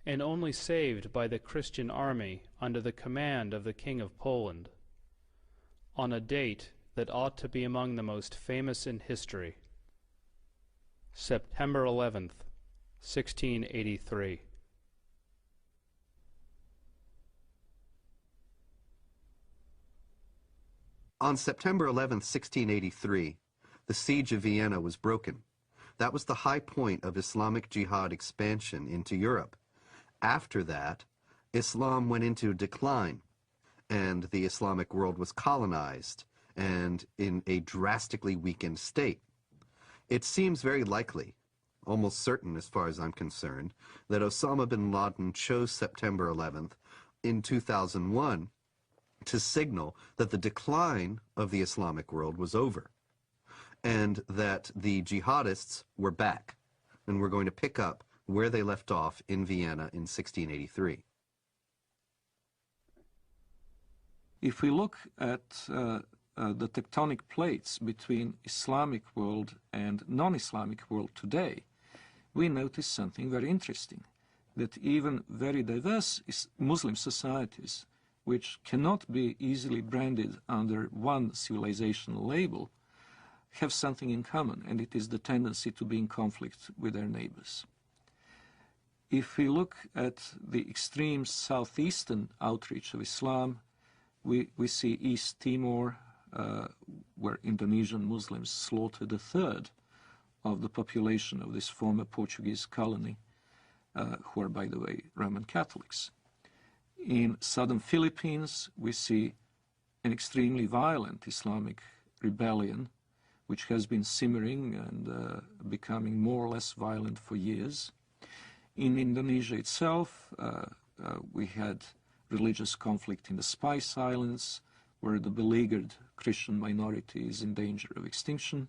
and only saved by the Christian army under the command of the King of Poland, on a date that ought to be among the most famous in history, September 11th, 1683. On September 11th, 1683, the siege of Vienna was broken. That was the high point of Islamic jihad expansion into Europe. After that, Islam went into decline, and the Islamic world was colonized and in a drastically weakened state. It seems very likely, almost certain as far as I'm concerned, that Osama bin Laden chose September 11th in 2001 to signal that the decline of the Islamic world was over, and that the jihadists were back and were going to pick up where they left off in Vienna in 1683. If we look at the tectonic plates between Islamic world and non-Islamic world today, we notice something very interesting. that even very diverse Muslim societies, which cannot be easily branded under one civilizational label, have something in common, and it is the tendency to be in conflict with their neighbors. If we look at the extreme southeastern outreach of Islam, we see East Timor, where Indonesian Muslims slaughtered a third of the population of this former Portuguese colony, who are, by the way, Roman Catholics. In southern Philippines, we see an extremely violent Islamic rebellion, which has been simmering and becoming more or less violent for years. In Indonesia itself, we had religious conflict in the Spice Islands, where the beleaguered Christian minority is in danger of extinction.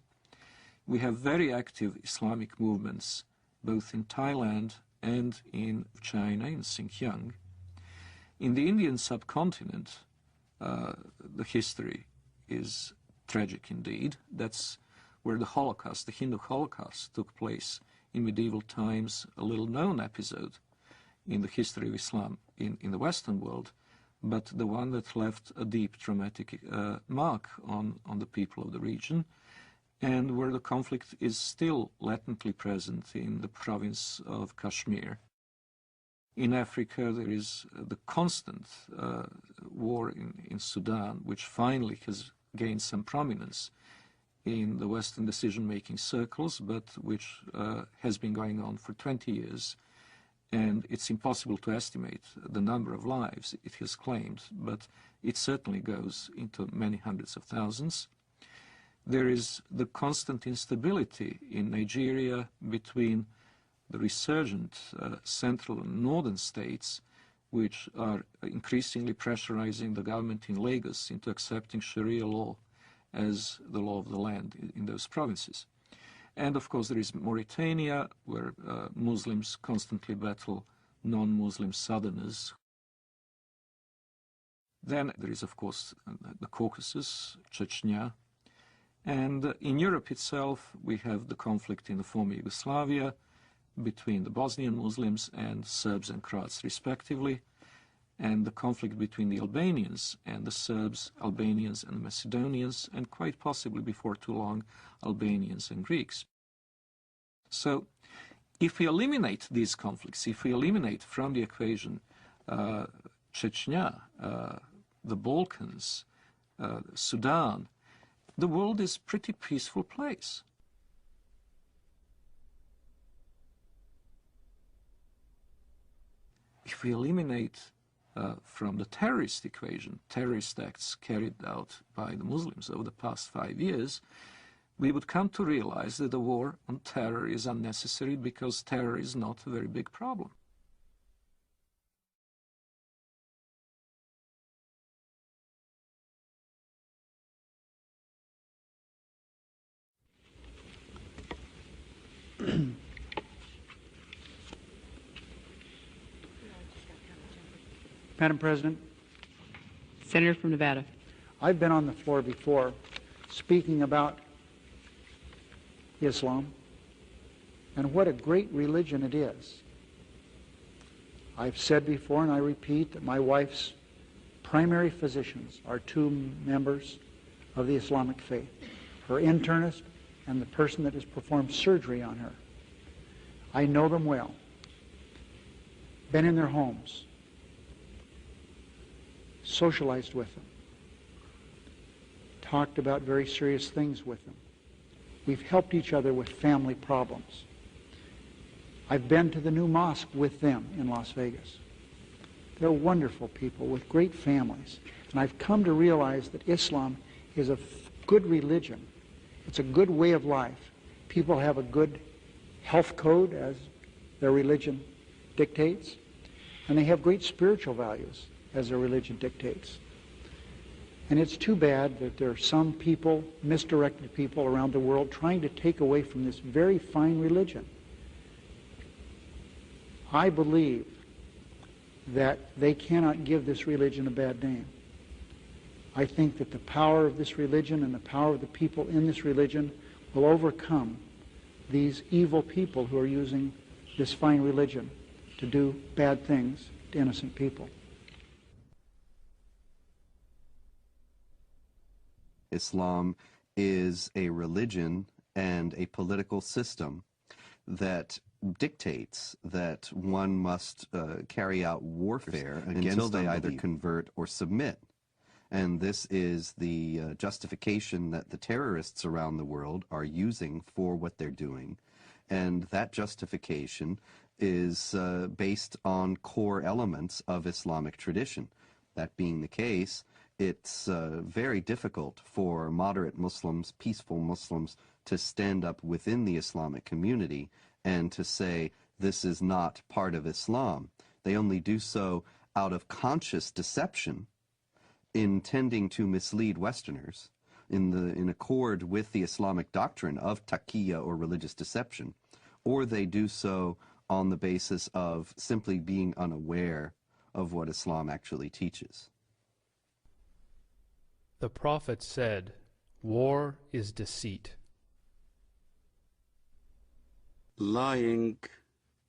We have very active Islamic movements, both in Thailand and in China, in Xinjiang. In the Indian subcontinent, the history is tragic indeed. That's where the Holocaust, the Hindu Holocaust, took place in medieval times, a little-known episode in the history of Islam in the Western world, but the one that left a deep traumatic mark on the people of the region, and where the conflict is still latently present in the province of Kashmir. In Africa, there is the constant war in Sudan, which finally has gained some prominence in the Western decision-making circles, but which has been going on for 20 years. And it's impossible to estimate the number of lives it has claimed, but it certainly goes into many hundreds of thousands. There is the constant instability in Nigeria between the resurgent central and northern states, which are increasingly pressurizing the government in Lagos into accepting Sharia law as the law of the land in those provinces. And of course there is Mauritania, where Muslims constantly battle non-Muslim southerners. Then there is of course the Caucasus, Chechnya. And in Europe itself we have the conflict in the former Yugoslavia between the Bosnian Muslims and Serbs and Croats respectively, and the conflict between the Albanians and the Serbs, Albanians and Macedonians, and quite possibly before too long, Albanians and Greeks. So if we eliminate these conflicts, if we eliminate from the equation Chechnya, the Balkans, Sudan, the world is a pretty peaceful place. If we eliminate from the terrorist equation, terrorist acts carried out by the Muslims over the past 5 years, we would come to realize that the war on terror is unnecessary because terror is not a very big problem. Madam President. Senator from Nevada. I've been on the floor before speaking about Islam and what a great religion it is. I've said before, and I repeat, that my wife's primary physicians are 2 members of the Islamic faith, her internist and the person that has performed surgery on her. I know them well, been in their homes, socialized with them, talked about very serious things with them. We've helped each other with family problems. I've been to the new mosque with them in Las Vegas. They're wonderful people with great families. And I've come to realize that Islam is a good religion. It's a good way of life. People have a good health code as their religion dictates. And they have great spiritual values as their religion dictates. And it's too bad that there are some people, misdirected people around the world, trying to take away from this very fine religion. I believe that they cannot give this religion a bad name. I think that the power of this religion and the power of the people in this religion will overcome these evil people who are using this fine religion to do bad things to innocent people. Islam is a religion and a political system that dictates that one must carry out warfare until they either convert or submit. And this is the justification that the terrorists around the world are using for what they're doing. And that justification is based on core elements of Islamic tradition. That being the case, it's very difficult for moderate Muslims, peaceful Muslims, to stand up within the Islamic community and to say this is not part of Islam. They only do so out of conscious deception, intending to mislead Westerners in accord with the Islamic doctrine of taqiyya or religious deception, or they do so on the basis of simply being unaware of what Islam actually teaches. The Prophet said, "War is deceit." Lying,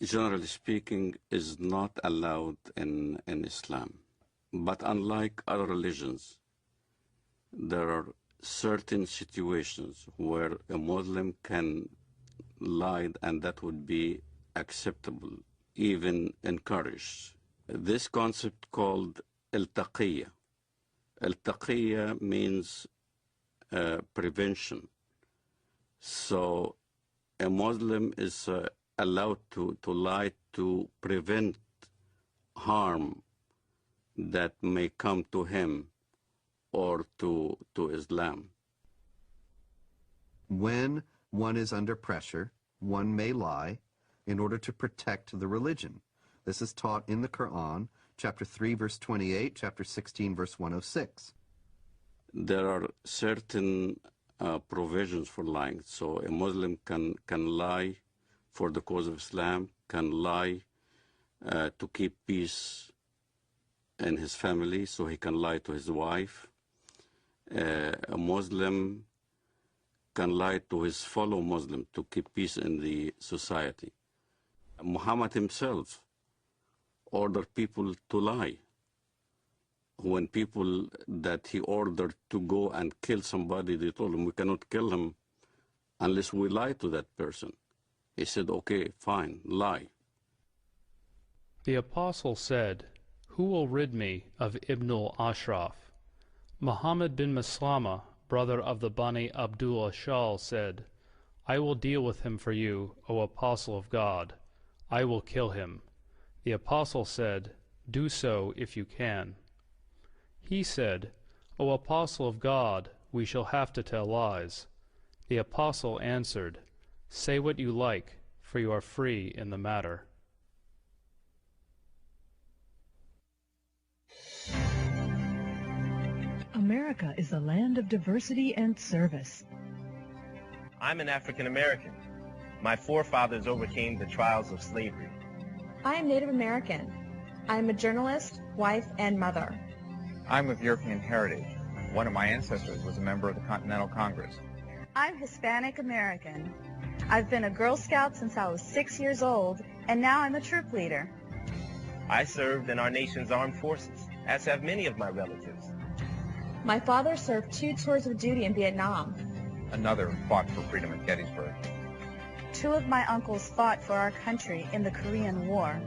generally speaking, is not allowed in Islam. But unlike other religions, there are certain situations where a Muslim can lie, and that would be acceptable, even encouraged. This concept called al-taqiyya. Al-taqiyya means prevention. So a Muslim is allowed to lie to prevent harm that may come to him or to Islam. When one is under pressure, one may lie in order to protect the religion. This is taught in the Quran, chapter 3, verse 28, chapter 16, verse 106. There are certain provisions for lying. So a Muslim can lie for the cause of Islam, can lie to keep peace in his family, so he can lie to his wife. A Muslim can lie to his fellow Muslim to keep peace in the society. Muhammad himself ordered people to lie. When people that he ordered to go and kill somebody, they told him, we cannot kill him unless we lie to that person. He said, okay, fine, lie. The apostle said, "Who will rid me of Ibn al-Ashraf?" Muhammad bin Maslama, brother of the Bani Abdul Ashal, said, "I will deal with him for you, O apostle of God. I will kill him." The apostle said, "Do so if you can." He said, "O apostle of God, we shall have to tell lies." The apostle answered, "Say what you like, for you are free in the matter." America is a land of diversity and service. I'm an African American. My forefathers overcame the trials of slavery. I am Native American. I am a journalist, wife, and mother. I'm of European heritage. One of my ancestors was a member of the Continental Congress. I'm Hispanic American. I've been a Girl Scout since I was 6 years old, and now I'm a troop leader. I served in our nation's armed forces, as have many of my relatives. My father served 2 tours of duty in Vietnam. Another fought for freedom at Gettysburg. 2 of my uncles fought for our country in the Korean War.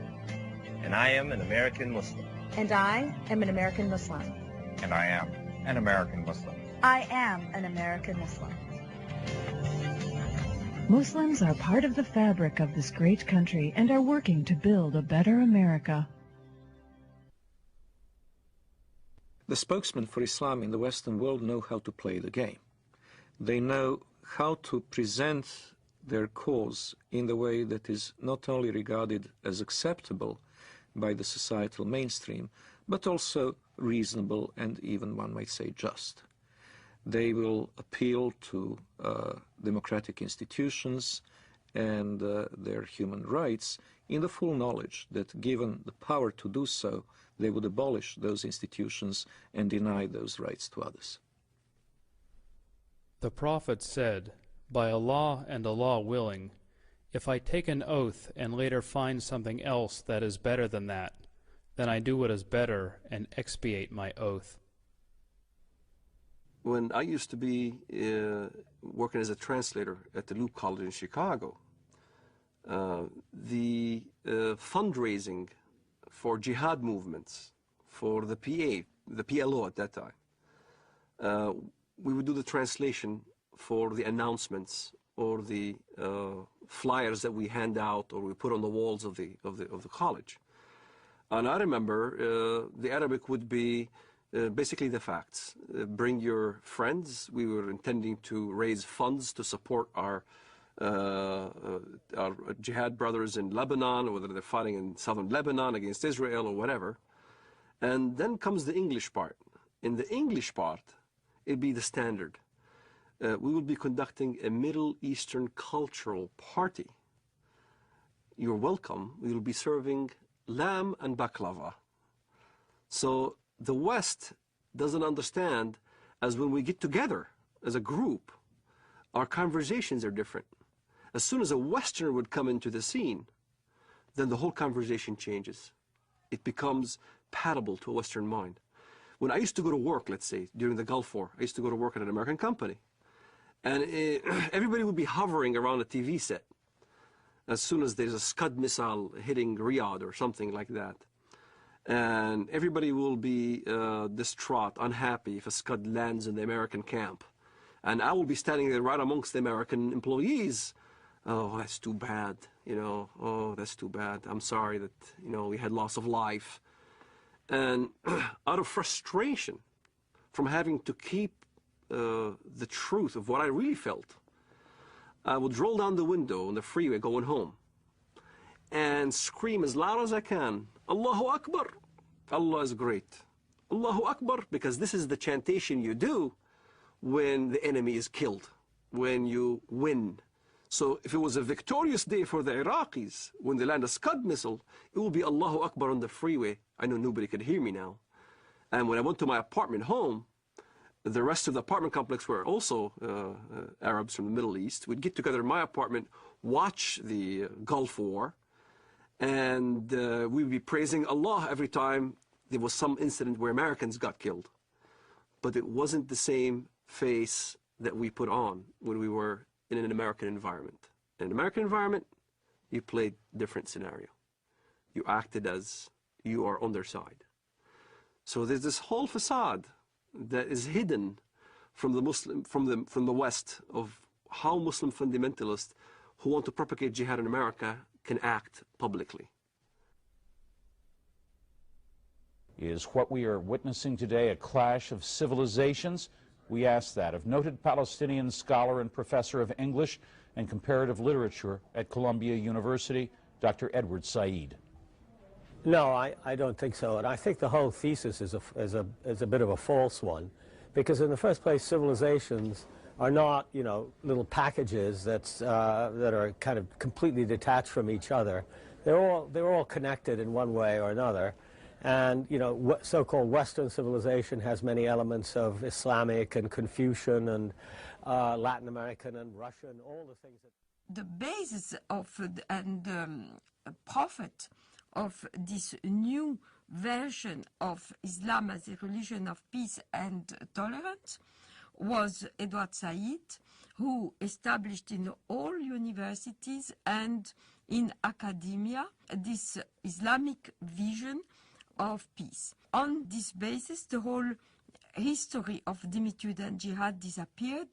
And I am an American Muslim. And I am an American Muslim. And I am an American Muslim. I am an American Muslim. Muslims are part of the fabric of this great country and are working to build a better America. The spokesmen for Islam in the Western world know how to play the game. They know how to present their cause in the way that is not only regarded as acceptable by the societal mainstream, but also reasonable and even, one might say, just. They will appeal to democratic institutions and their human rights in the full knowledge that, given the power to do so, they would abolish those institutions and deny those rights to others. The Prophet said, "By Allah and Allah willing, If I take an oath and later find something else that is better than that, then I do what is better and expiate my oath. When I used to be working as a translator at the Luke College in Chicago, the fundraising for jihad movements, for the PLO at that time, we would do the translation for the announcements or the flyers that we hand out or we put on the walls of the college. And I remember the Arabic would be basically the facts. Bring your friends. We were intending to raise funds to support our jihad brothers in Lebanon, or whether they're fighting in southern Lebanon against Israel or whatever. And then comes the English part. In the English part, it'd be the standard. We will be conducting a Middle Eastern cultural party. You're welcome. We will be serving lamb and baklava. So the West doesn't understand, as when we get together as a group, our conversations are different. As soon as a Westerner would come into the scene, then the whole conversation changes. It becomes palatable to a Western mind. When I used to go to work, let's say, during the Gulf War, I used to go to work at an American company. And everybody would be hovering around a TV set as soon as there's a Scud missile hitting Riyadh or something like that. And everybody will be distraught, unhappy if a Scud lands in the American camp. And I will be standing there right amongst the American employees. Oh, that's too bad, you know. Oh, that's too bad. I'm sorry that, you know, we had loss of life. And out of frustration from having to keep the truth of what I really felt, I would roll down the window on the freeway going home and scream as loud as I can, Allahu Akbar, Allah is great. Allahu Akbar, because this is the chantation you do when the enemy is killed, when you win. So if it was a victorious day for the Iraqis, when they land a Scud missile, it will be Allahu Akbar on the freeway. I know nobody could hear me now. And when I went to my apartment home, the rest of the apartment complex were also Arabs from the Middle East. We'd get together in my apartment, watch the Gulf War, and we'd be praising Allah every time there was some incident where Americans got killed. But it wasn't the same face that we put on when we were in an American environment. In an American environment, you played different scenario. You acted as you are on their side. So there's this whole facade that is hidden from the West of how Muslim fundamentalists who want to propagate jihad in America can act publicly. Is what we are witnessing today a clash of civilizations? We ask that of noted Palestinian scholar and professor of English and comparative literature at Columbia University, Dr. Edward Said. No, I don't think so, and I think the whole thesis is a bit of a false one, because in the first place, civilizations are not, you know, little packages that are kind of completely detached from each other. They're all connected in one way or another, and you know, so-called Western civilization has many elements of Islamic and Confucian and Latin American and Russian, all the things that. The basis of and prophet of this new version of Islam as a religion of peace and tolerance was Edward Said, who established in all universities and in academia this Islamic vision of peace. On this basis, the whole history of dhimmitude and jihad disappeared.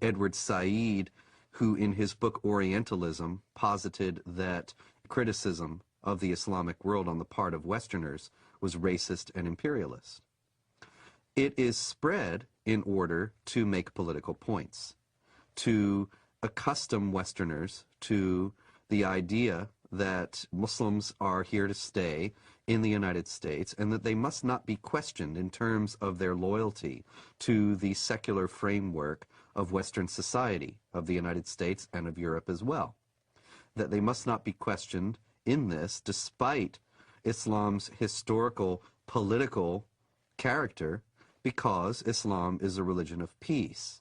Edward Said, who in his book Orientalism posited that criticism of the Islamic world on the part of Westerners was racist and imperialist. It is spread in order to make political points, to accustom Westerners to the idea that Muslims are here to stay in the United States and that they must not be questioned in terms of their loyalty to the secular framework of Western society, of the United States and of Europe as well. That they must not be questioned in this, despite Islam's historical, political character, because Islam is a religion of peace.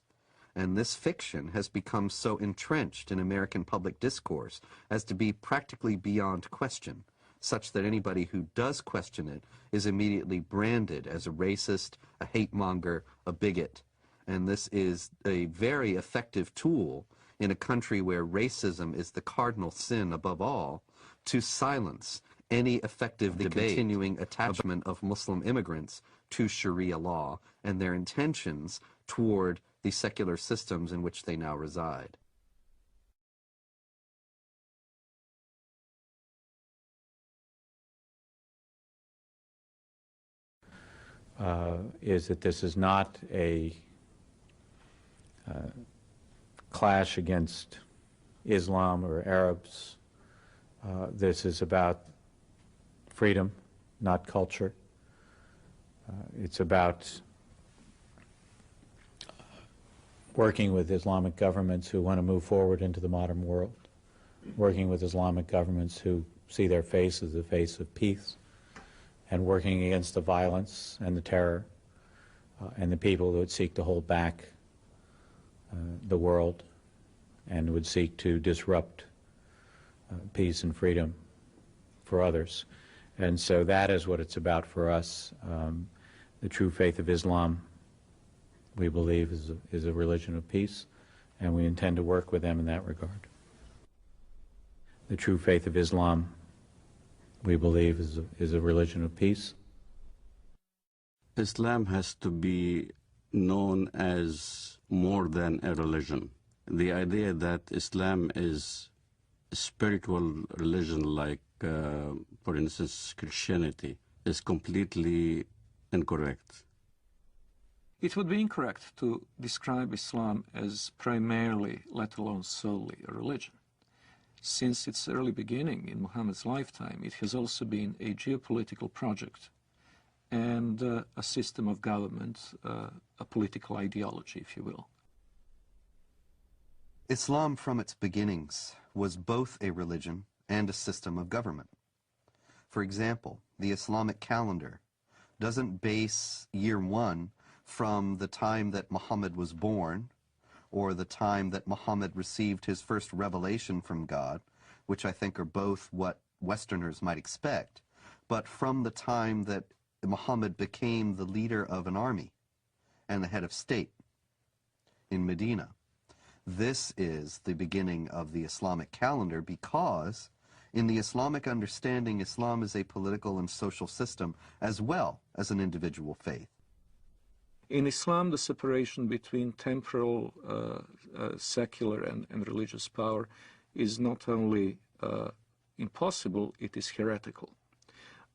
And this fiction has become so entrenched in American public discourse as to be practically beyond question, such that anybody who does question it is immediately branded as a racist, a hate monger, a bigot. And this is a very effective tool in a country where racism is the cardinal sin above all, to silence any effective debate, the continuing attachment of Muslim immigrants to Sharia law and their intentions toward the secular systems in which they now reside. Is that this is not a clash against Islam or Arabs. This is about freedom, not culture. It's about working with Islamic governments who want to move forward into the modern world, working with Islamic governments who see their face as the face of peace, and working against the violence and the terror and the people that would seek to hold back the world and would seek to disrupt peace and freedom for others. And so that is what it's about for us. The true faith of Islam, we believe, is a religion of peace, and we intend to work with them in that regard. The true faith of Islam, we believe, is a religion of peace. Islam has to be known as more than a religion. The idea that Islam is a spiritual religion like, for instance, Christianity, is completely incorrect. It would be incorrect to describe Islam as primarily, let alone solely, a religion. Since its early beginning in Muhammad's lifetime, it has also been a geopolitical project and a system of government, a political ideology, if you will. Islam from its beginnings was both a religion and a system of government. For example, the Islamic calendar doesn't base year one from the time that Muhammad was born or the time that Muhammad received his first revelation from God, which I think are both what Westerners might expect, but from the time that Muhammad became the leader of an army and the head of state in Medina. This is the beginning of the Islamic calendar because in the Islamic understanding, Islam is a political and social system as well as an individual faith. In Islam, the separation between temporal, secular, and religious power is not only impossible, it is heretical.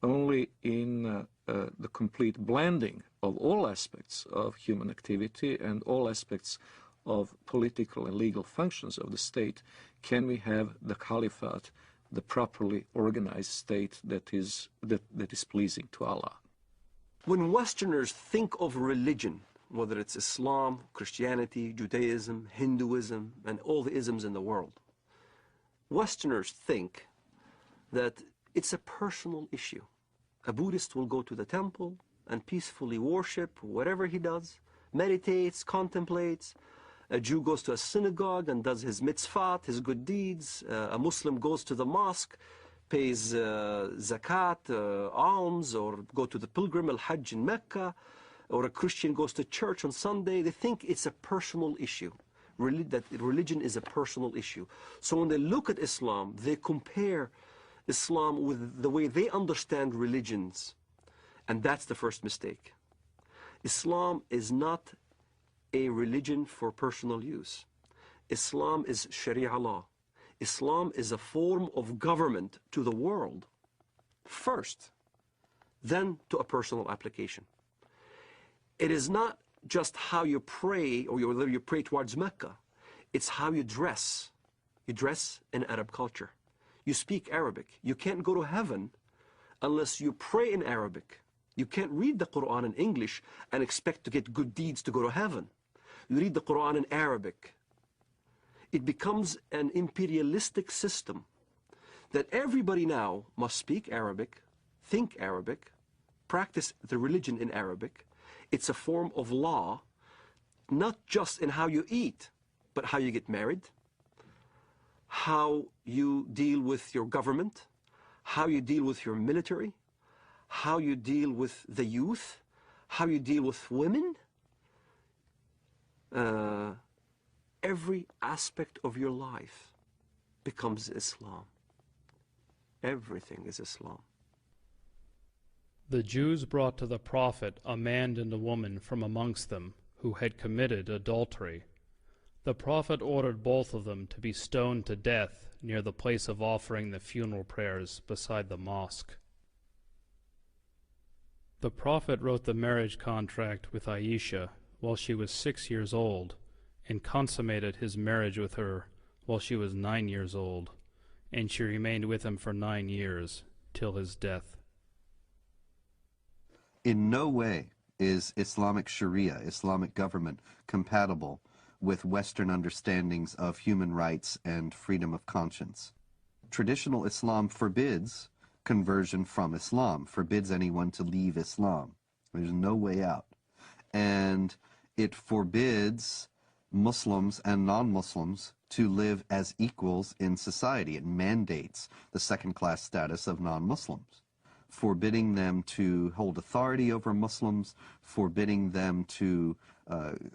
Only in the complete blending of all aspects of human activity and all aspects of political and legal functions of the state can we have the caliphate, the properly organized state that is pleasing to Allah. When Westerners think of religion, whether it's Islam, Christianity, Judaism, Hinduism, and all the isms in the world, Westerners think that it's a personal issue. A Buddhist will go to the temple and peacefully worship whatever he does, meditates, contemplates. A Jew goes to a synagogue and does his mitzvot, his good deeds. A Muslim goes to the mosque, pays zakat, alms, or go to the pilgrim al-Hajj in Mecca, or a Christian goes to church on Sunday. They think it's a personal issue, that religion is a personal issue. So when they look at Islam, they compare Islam with the way they understand religions, and that's the first mistake. Islam is not a religion for personal use. Islam is Sharia law. Islam is a form of government to the world first, then to a personal application. It is not just how you pray or whether you pray towards Mecca. It's how you dress. You dress in Arab culture. You speak Arabic. You can't go to heaven unless you pray in Arabic. You can't read the Quran in English and expect to get good deeds to go to heaven. You read the Quran in Arabic. It becomes an imperialistic system that everybody now must speak Arabic, think Arabic, practice the religion in Arabic. It's a form of law. not just in how you eat, but how you get married, how you deal with your government, how you deal with your military, how you deal with the youth, how you deal with women. Every aspect of your life becomes Islam. Everything is Islam. The Jews brought to the Prophet a man and a woman from amongst them who had committed adultery. The Prophet ordered both of them to be stoned to death near the place of offering the funeral prayers beside the mosque. The Prophet wrote the marriage contract with Aisha while she was 6 years old, and consummated his marriage with her while she was 9 years old, and she remained with him for 9 years, till his death. In no way is Islamic Sharia, Islamic government, compatible with Western understandings of human rights and freedom of conscience. Traditional Islam forbids conversion from Islam, forbids anyone to leave Islam. There's no way out. And it forbids Muslims and non-Muslims to live as equals in society. It mandates the second-class status of non-Muslims, forbidding them to hold authority over Muslims, forbidding them to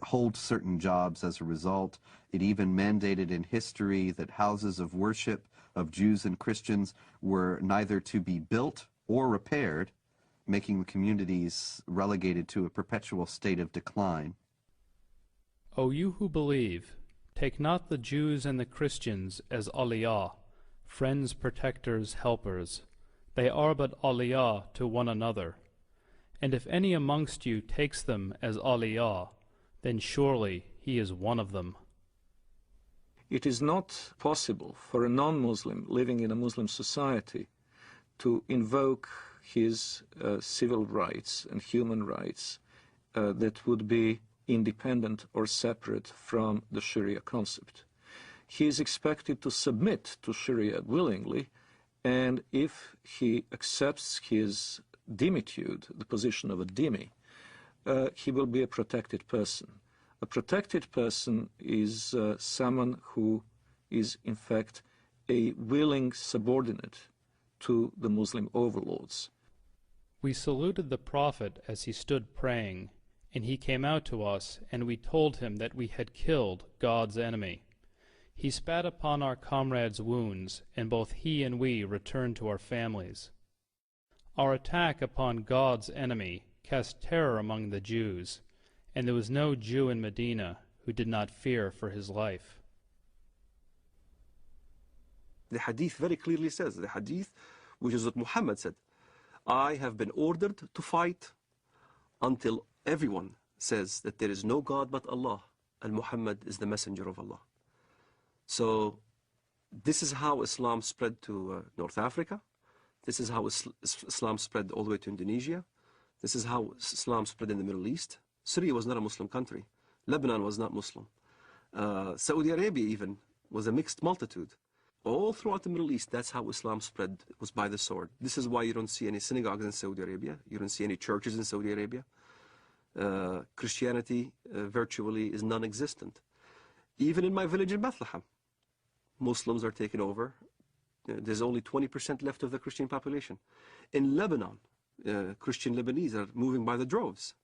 hold certain jobs as a result. It even mandated in history that houses of worship of Jews and Christians were neither to be built or repaired, making the communities relegated to a perpetual state of decline. O you who believe, take not the Jews and the Christians as awliya, friends, protectors, helpers. They are but awliya to one another. And if any amongst you takes them as awliya, then surely he is one of them. It is not possible for a non-Muslim living in a Muslim society to invoke his civil rights and human rights that would be independent or separate from the Sharia concept. He is expected to submit to Sharia willingly, and if he accepts his dhimmitude, the position of a dhimmi, he will be a protected person. A protected person is someone who is, in fact, a willing subordinate to the Muslim overlords. We saluted the Prophet as he stood praying, and he came out to us, and we told him that we had killed God's enemy. He spat upon our comrades' wounds, and both he and we returned to our families. Our attack upon God's enemy cast terror among the Jews, and there was no Jew in Medina who did not fear for his life. The hadith very clearly says, the hadith, which is what Muhammad said, I have been ordered to fight until everyone says that there is no God but Allah, and Muhammad is the messenger of Allah. So this is how Islam spread to North Africa. This is how Islam spread all the way to Indonesia. This is how Islam spread in the Middle East. Syria was not a Muslim country. Lebanon was not Muslim. Saudi Arabia even was a mixed multitude. All throughout the Middle East, that's how Islam spread, was by the sword. This is why you don't see any synagogues in Saudi Arabia. You don't see any churches in Saudi Arabia. Christianity virtually is non-existent. Even in my village in Bethlehem, Muslims are taking over. There's only 20% left of the Christian population. In Lebanon, Christian Lebanese are moving by the droves.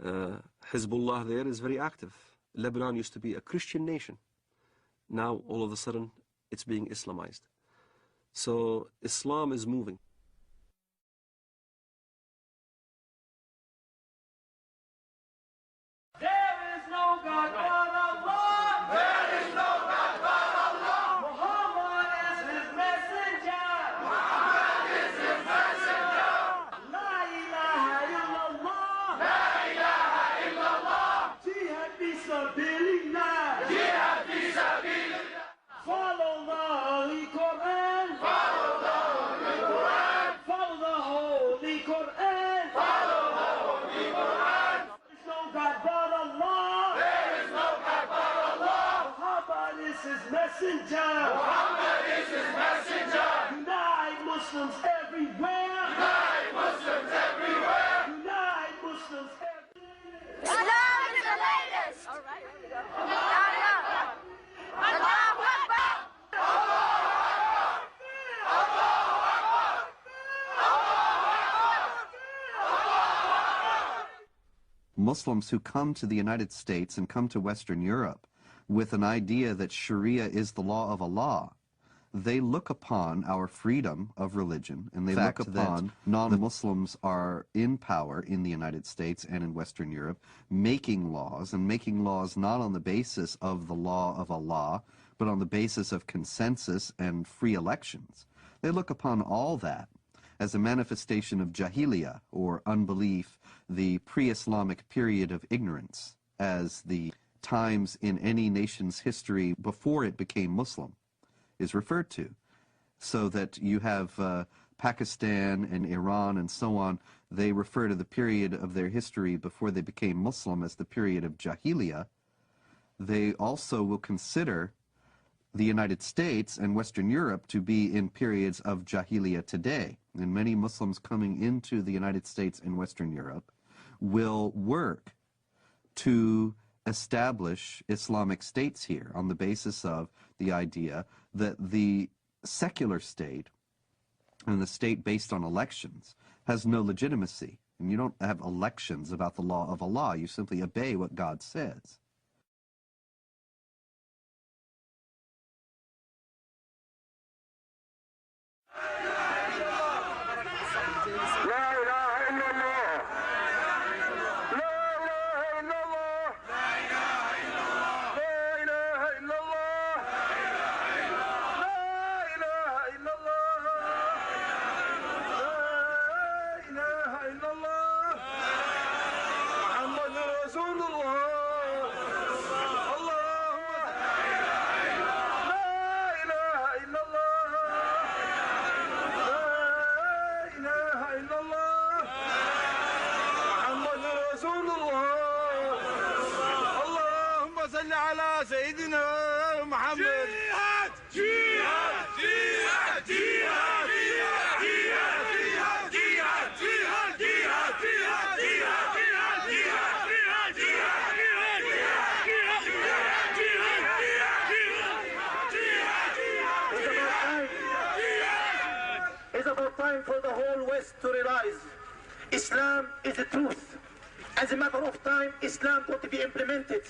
Hezbollah there is very active. Lebanon used to be a Christian nation. Now, all of a sudden, it's being Islamized. So, Islam is moving. There is no God but Allah. There is no God but Allah. Muhammad is his messenger. Muhammad is his messenger. La ilaha illallah. La ilaha illallah. Jihad fi sabilillah. Jihad fi sabilillah. Follow the Holy Quran. Follow the Holy Quran. Follow the Holy Quran. Follow the Holy Quran. There is no God but Allah. There is no God but Allah. Muhammad is his messenger. Muhammad is his messenger. Unite Muslims everywhere. Unite Muslims everywhere. Unite Muslims everywhere. Islam is the latest. Muslims who come to the United States and come to Western Europe with an idea that Sharia is the law of Allah, they look upon our freedom of religion, and they look upon non-Muslims are in power in the United States and in Western Europe, making laws, and making laws not on the basis of the law of Allah, but on the basis of consensus and free elections. They look upon all that as a manifestation of jahiliyyah, or unbelief, the pre-Islamic period of ignorance, as the times in any nation's history before it became Muslim is referred to. So that you have Pakistan and Iran and so on, they refer to the period of their history before they became Muslim as the period of jahiliyyah. They also will consider the United States and Western Europe to be in periods of jahiliyyah today. And many Muslims coming into the United States and Western Europe will work to establish Islamic states here on the basis of the idea that the secular state and the state based on elections has no legitimacy. And you don't have elections about the law of Allah. You simply obey what God says. For the whole West to realize Islam is the truth. As a matter of time, Islam going to be implemented,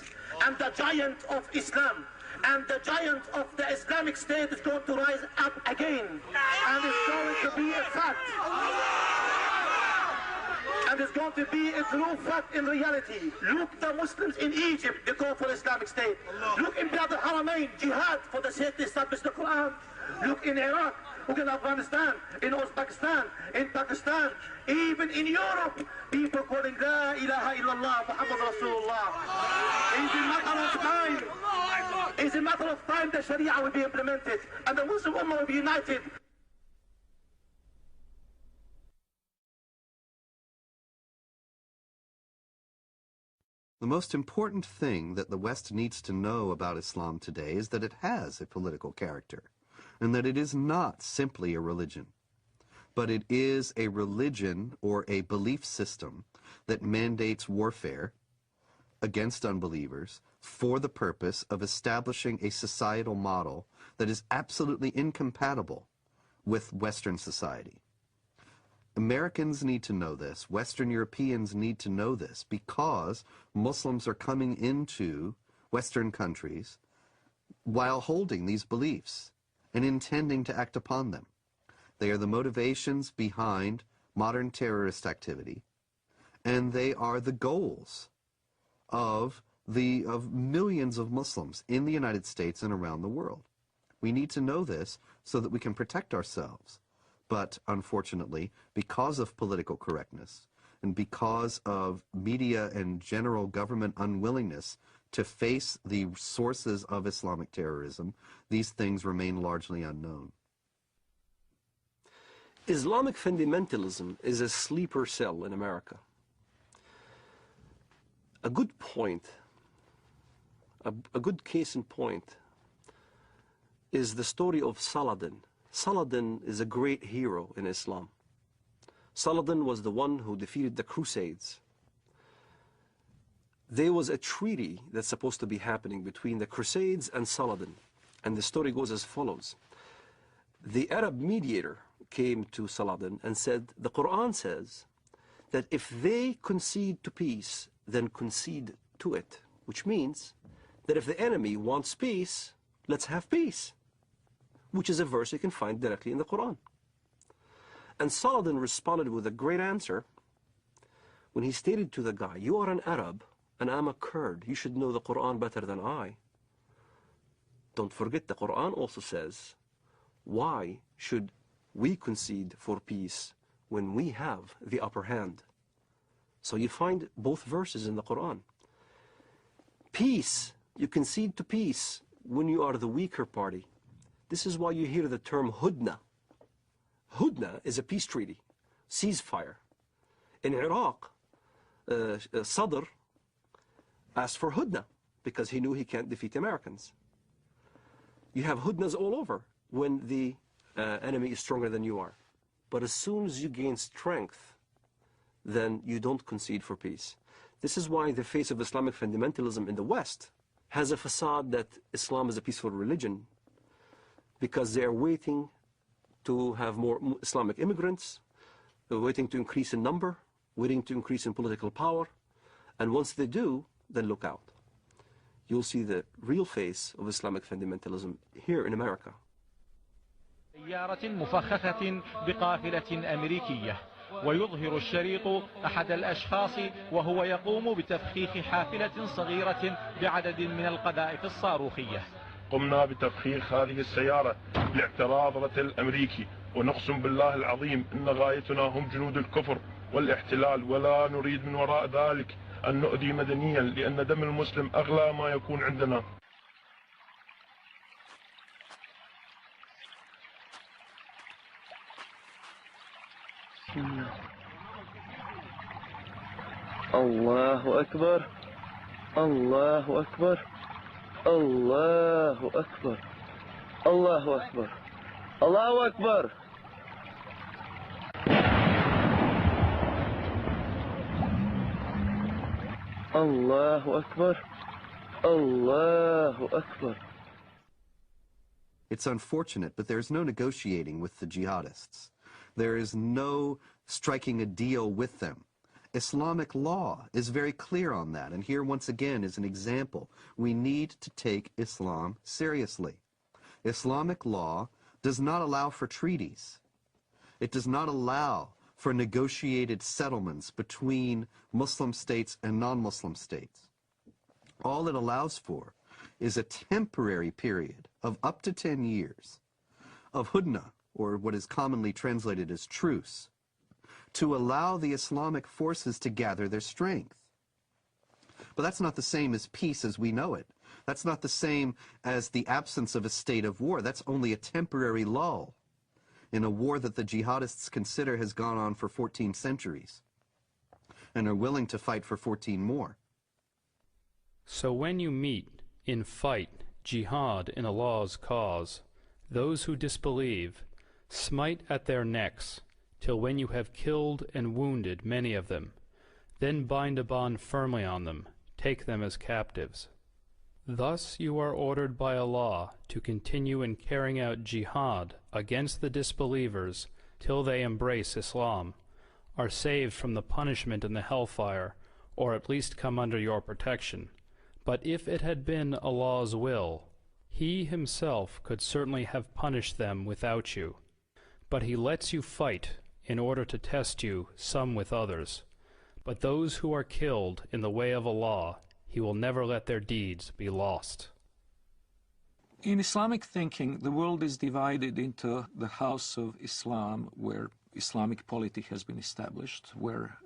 and the giant of Islam and the giant of the Islamic State is going to rise up again, and it's going to be a fact. And it's going to be a true fact in reality. Look, the Muslims in Egypt, they call for Islamic State. Look in Bilad al-Haramain, jihad for the sake to establish the Quran. Look in Iraq. Look in Afghanistan, in Uzbekistan, in Pakistan, even in Europe, people calling La ilaha illallah, Muhammad Rasulullah. It's a matter of time. It's a matter of time the Sharia will be implemented and the Muslim Ummah will be united. The most important thing that the West needs to know about Islam today is that it has a political character, and that it is not simply a religion, but it is a religion or a belief system that mandates warfare against unbelievers for the purpose of establishing a societal model that is absolutely incompatible with Western society. Americans need to know this. Western Europeans need to know this, because Muslims are coming into Western countries while holding these beliefs and intending to act upon them. They are the motivations behind modern terrorist activity, and they are the goals of millions of Muslims in the United States and around the world. We need to know this so that we can protect ourselves. But unfortunately, because of political correctness and because of media and general government unwillingness to face the sources of Islamic terrorism, these things remain largely unknown. Islamic fundamentalism is a sleeper cell in America. A good point, a good case in point, is the story of Saladin. Saladin is a great hero in Islam. Saladin was the one who defeated the Crusades. There was a treaty that's supposed to be happening between the Crusades and Saladin, and the story goes as follows. The Arab mediator came to Saladin and said, the Quran says that if they concede to peace, then concede to it, which means that if the enemy wants peace, let's have peace, which is a verse you can find directly in the Quran. And Saladin responded with a great answer when he stated to the guy, you are an Arab and I'm a Kurd. You should know the Quran better than I. Don't forget, the Quran also says, why should we concede for peace when we have the upper hand? So you find both verses in the Quran. Peace, you concede to peace when you are the weaker party. This is why you hear the term hudna. Hudna is a peace treaty, ceasefire. In Iraq, Sadr asked for hudna because he knew he can't defeat Americans. You have hudnas all over when the enemy is stronger than you are. But as soon as you gain strength, then you don't concede for peace. This is why the face of Islamic fundamentalism in the West has a facade that Islam is a peaceful religion, because they are waiting to have more Islamic immigrants, they're waiting to increase in number, waiting to increase in political power, and once they do, then look out. You'll see the real face of Islamic fundamentalism here in America. سيارة مفخخة بقافلة أمريكية، ويظهر الشريط أحد الأشخاص وهو يقوم بتفخيخ حافلة صغيرة بعدد من القذائف الصاروخية. قمنا بتفخيخ هذه السيارة لاعتراض رتل الأمريكي، ونقسم بالله العظيم إن غايتنا هم جنود الكفر والاحتلال، ولا نريد من وراء ذلك أن نؤذي مدنيا، لأن دم المسلم أغلى ما يكون عندنا. الله أكبر الله أكبر الله أكبر الله أكبر الله أكبر. الله أكبر الله أكبر. It's unfortunate, but there's no negotiating with the jihadists. There is no striking a deal with them. Islamic law is very clear on that, and here once again is an example. We need to take Islam seriously. Islamic law does not allow for treaties. It does not allow for negotiated settlements between Muslim states and non-Muslim states. All it allows for is a temporary period of up to 10 years of hudna, or what is commonly translated as truce, to allow the Islamic forces to gather their strength. But that's not the same as peace as we know it. That's not the same as the absence of a state of war. That's only a temporary lull in a war that the jihadists consider has gone on for 14 centuries and are willing to fight for 14 more. So when you meet in fight, jihad in Allah's cause, those who disbelieve, smite at their necks, till when you have killed and wounded many of them, then bind a bond firmly on them, take them as captives. Thus you are ordered by Allah to continue in carrying out jihad against the disbelievers till they embrace Islam, are saved from the punishment in the hellfire, or at least come under your protection. But if it had been Allah's will, He Himself could certainly have punished them without you. But He lets you fight in order to test you, some with others. But those who are killed in the way of Allah, He will never let their deeds be lost. In Islamic thinking, the world is divided into the house of Islam, where Islamic polity has been established, where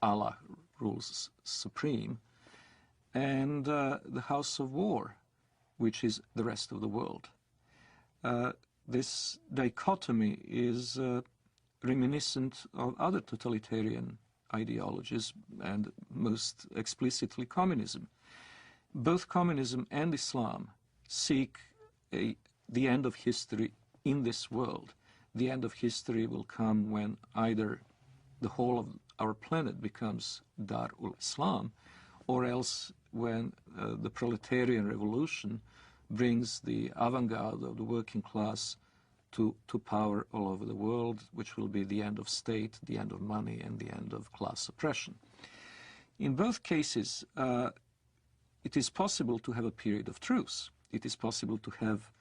Allah rules supreme, and the house of war, which is the rest of the world. This dichotomy is reminiscent of other totalitarian ideologies, and most explicitly communism. Both communism and Islam seek the end of history in this world. The end of history will come when either the whole of our planet becomes Dar ul-Islam, or else when the proletarian revolution brings the avant-garde of the working class to power all over the world, which will be the end of state, the end of money, and the end of class oppression. In both cases, it is possible to have a period of truce. It is possible to have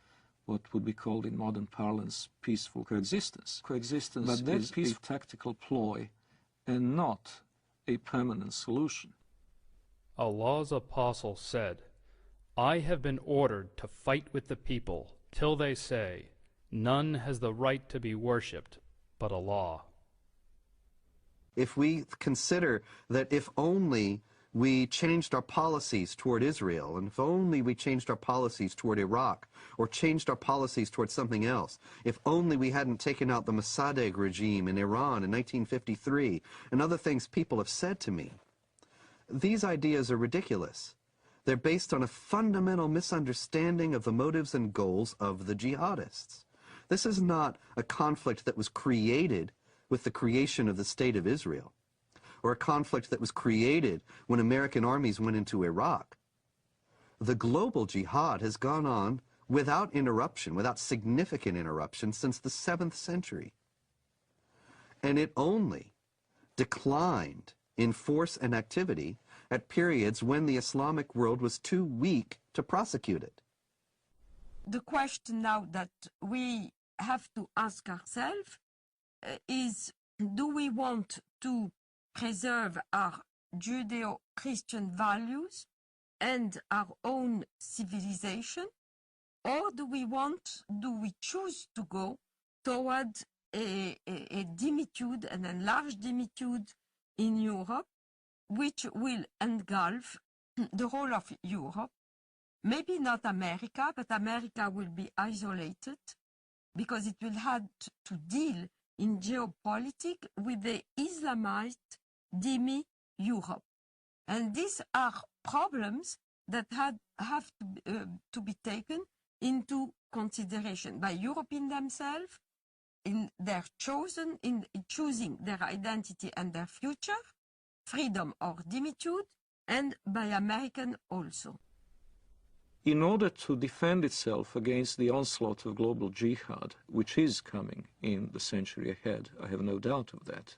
what would be called in modern parlance peaceful coexistence. But that is a tactical ploy and not a permanent solution. Allah's apostle said, I have been ordered to fight with the people till they say, none has the right to be worshipped but Allah. If we consider that if only we changed our policies toward Israel, and if only we changed our policies toward Iraq, or changed our policies toward something else, if only we hadn't taken out the Mossadegh regime in Iran in 1953, and other things people have said to me, these ideas are ridiculous. They're based on a fundamental misunderstanding of the motives and goals of the jihadists. This is not a conflict that was created with the creation of the State of Israel, or a conflict that was created when American armies went into Iraq. The global jihad has gone on without interruption, without significant interruption, since the 7th century. And it only declined in force and activity at periods when the Islamic world was too weak to prosecute it. The question now that we have to ask ourselves is, do we want to preserve our Judeo-Christian values and our own civilization, or do we choose to go toward a dimitude, an enlarged dimitude in Europe, which will engulf the whole of Europe? Maybe not America, but America will be isolated because it will have to deal in geopolitics with the Islamized demi-Europe. And these are problems that have to be taken into consideration by Europeans themselves in choosing their identity and their future, freedom or dimitude, and by Americans also. In order to defend itself against the onslaught of global jihad, which is coming in the century ahead, I have no doubt of that,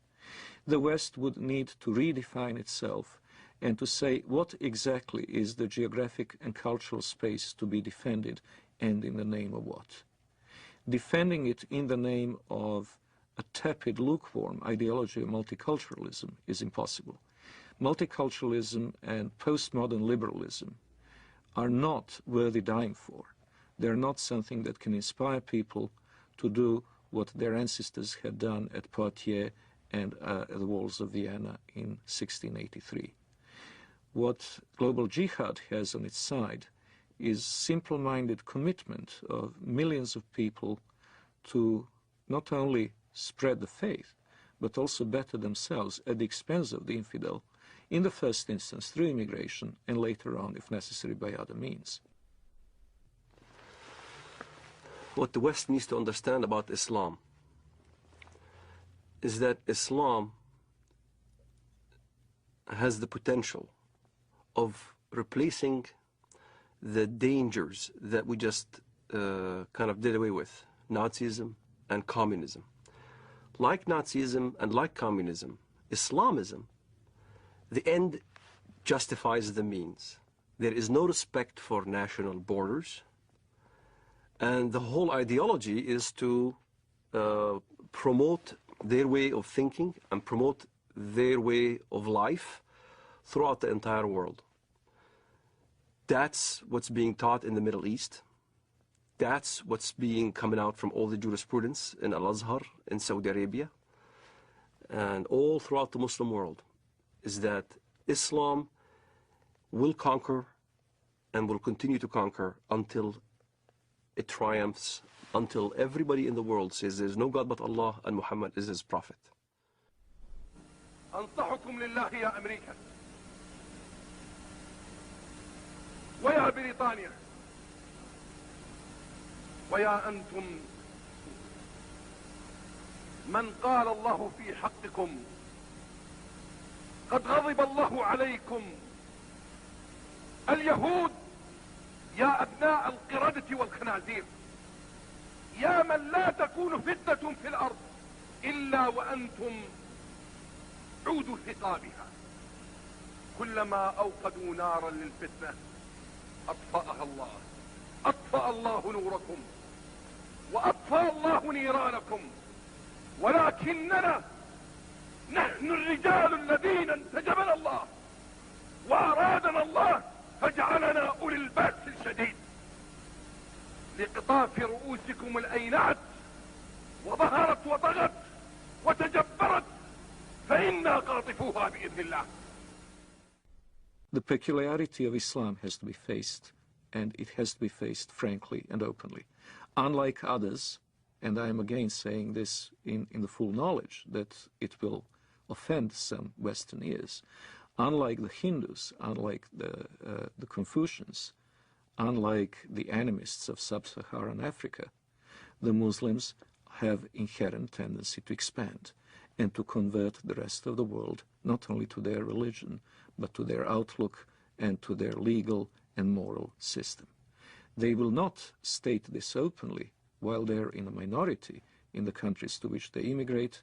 the West would need to redefine itself and to say what exactly is the geographic and cultural space to be defended, and in the name of what. Defending it in the name of a tepid, lukewarm ideology of multiculturalism is impossible. Multiculturalism and postmodern liberalism are not worthy dying for. They're not something that can inspire people to do what their ancestors had done at Poitiers and at the walls of Vienna in 1683. What global jihad has on its side is simple-minded commitment of millions of people to not only spread the faith, but also better themselves at the expense of the infidel, in the first instance through immigration, and later on, if necessary, by other means. What the West needs to understand about Islam is that Islam has the potential of replacing the dangers that we just kind of did away with, Nazism and communism. Like Nazism and like communism, Islamism, the end justifies the means. There is no respect for national borders, and the whole ideology is to promote their way of thinking and promote their way of life throughout the entire world. That's what's being taught in the Middle East. That's what's coming out from all the jurisprudence in Al-Azhar, in Saudi Arabia, and all throughout the Muslim world, is that Islam will conquer and will continue to conquer until it triumphs, until everybody in the world says there's no God but Allah and Muhammad is his prophet. أنصحكم لله يا أمريكا ويا بريطانيا ويا أنتم من قال الله في حقكم قد غضب الله عليكم اليهود يا أبناء القردة والخنازير يا من لا تكون فتنة في الأرض إلا وأنتم عود ثقابها كلما أوقدوا نارا للفتنة أطفأها الله. أطفأ الله نوركم وأطفأ الله نيرانكم، ولكننا نحن الرجال الذين انتجبنا الله وأرادنا الله فجعلنا أولي البأس الشديد لقطاف رؤوسكم الأينعت وظهرت وطغت وتجبرت فإنا قاطفوها بإذن الله. The peculiarity of Islam has to be faced, and it has to be faced frankly and openly. Unlike others, and I am again saying this in the full knowledge that it will offend some Western ears, unlike the Hindus, unlike the Confucians, unlike the animists of sub-Saharan Africa, the Muslims have inherent tendency to expand and to convert the rest of the world not only to their religion, but to their outlook and to their legal and moral system. They will not state this openly while they're in a minority in the countries to which they immigrate,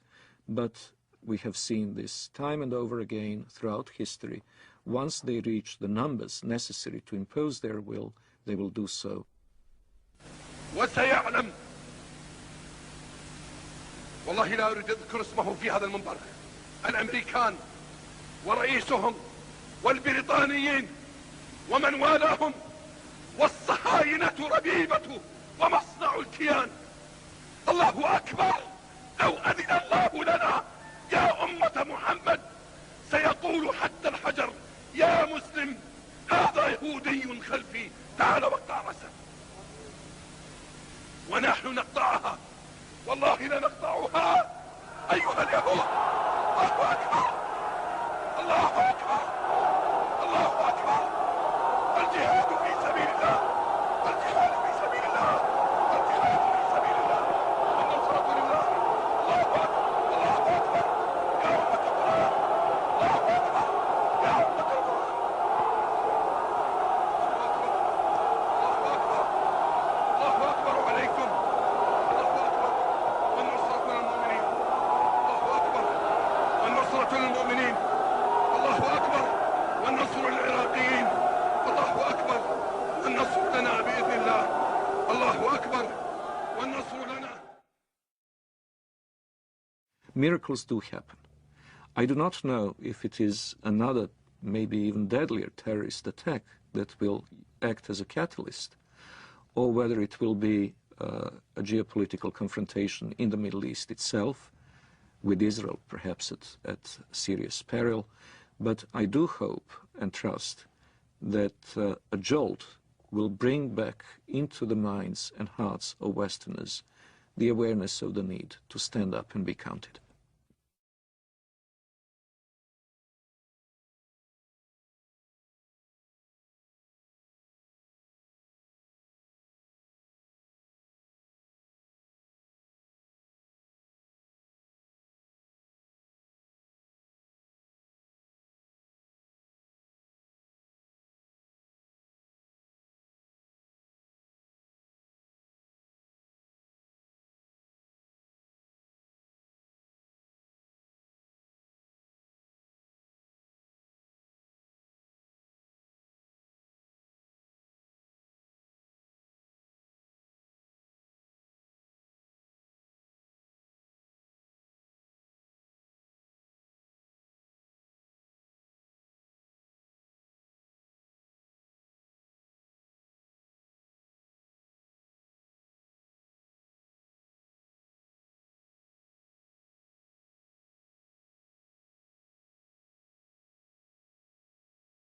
but we have seen this time and over again throughout history. Once they reach the numbers necessary to impose their will, they will do so. وسيعلم، والله لا أريد أذكر اسمه في هذا المنبر، الأمريكان ورئيسهم والبريطانيين ومن والاهم والصهاينة ربيبة ومصنع الكيان. الله أكبر، لو أذن الله لنا يا أمة محمد سيقول حتى الحجر يا مسلم هذا يهودي خلفي تعال واقطع رأسه. ونحن نقطعها، والله لنقطعها أيها اليهود. الله أكبر، الله أكبر، الله أكبر. الجهاد في سبيل الله، الجهاد في سبيل الله، الجهاد في سبيل الله، والنصرة لله. الله أكبر، الله أكبر يا أمة القرآن، الله أكبر يا أمة القرآن. الله أكبر، الله أكبر عليكم. الله أكبر، والنصرة للمؤمنين. الله أكبر، والنصرة للمؤمنين. الله أكبر، والنصر للعراقيين. الله أكبر، والنصر لنا بإذن الله. الله أكبر، والنصر لنا. Miracles do happen. I do not know if it is another, maybe even deadlier terrorist attack that will act as a catalyst, or whether it will be a geopolitical confrontation in the Middle East itself, with Israel perhaps at serious peril. But I do hope and trust that a jolt will bring back into the minds and hearts of Westerners the awareness of the need to stand up and be counted.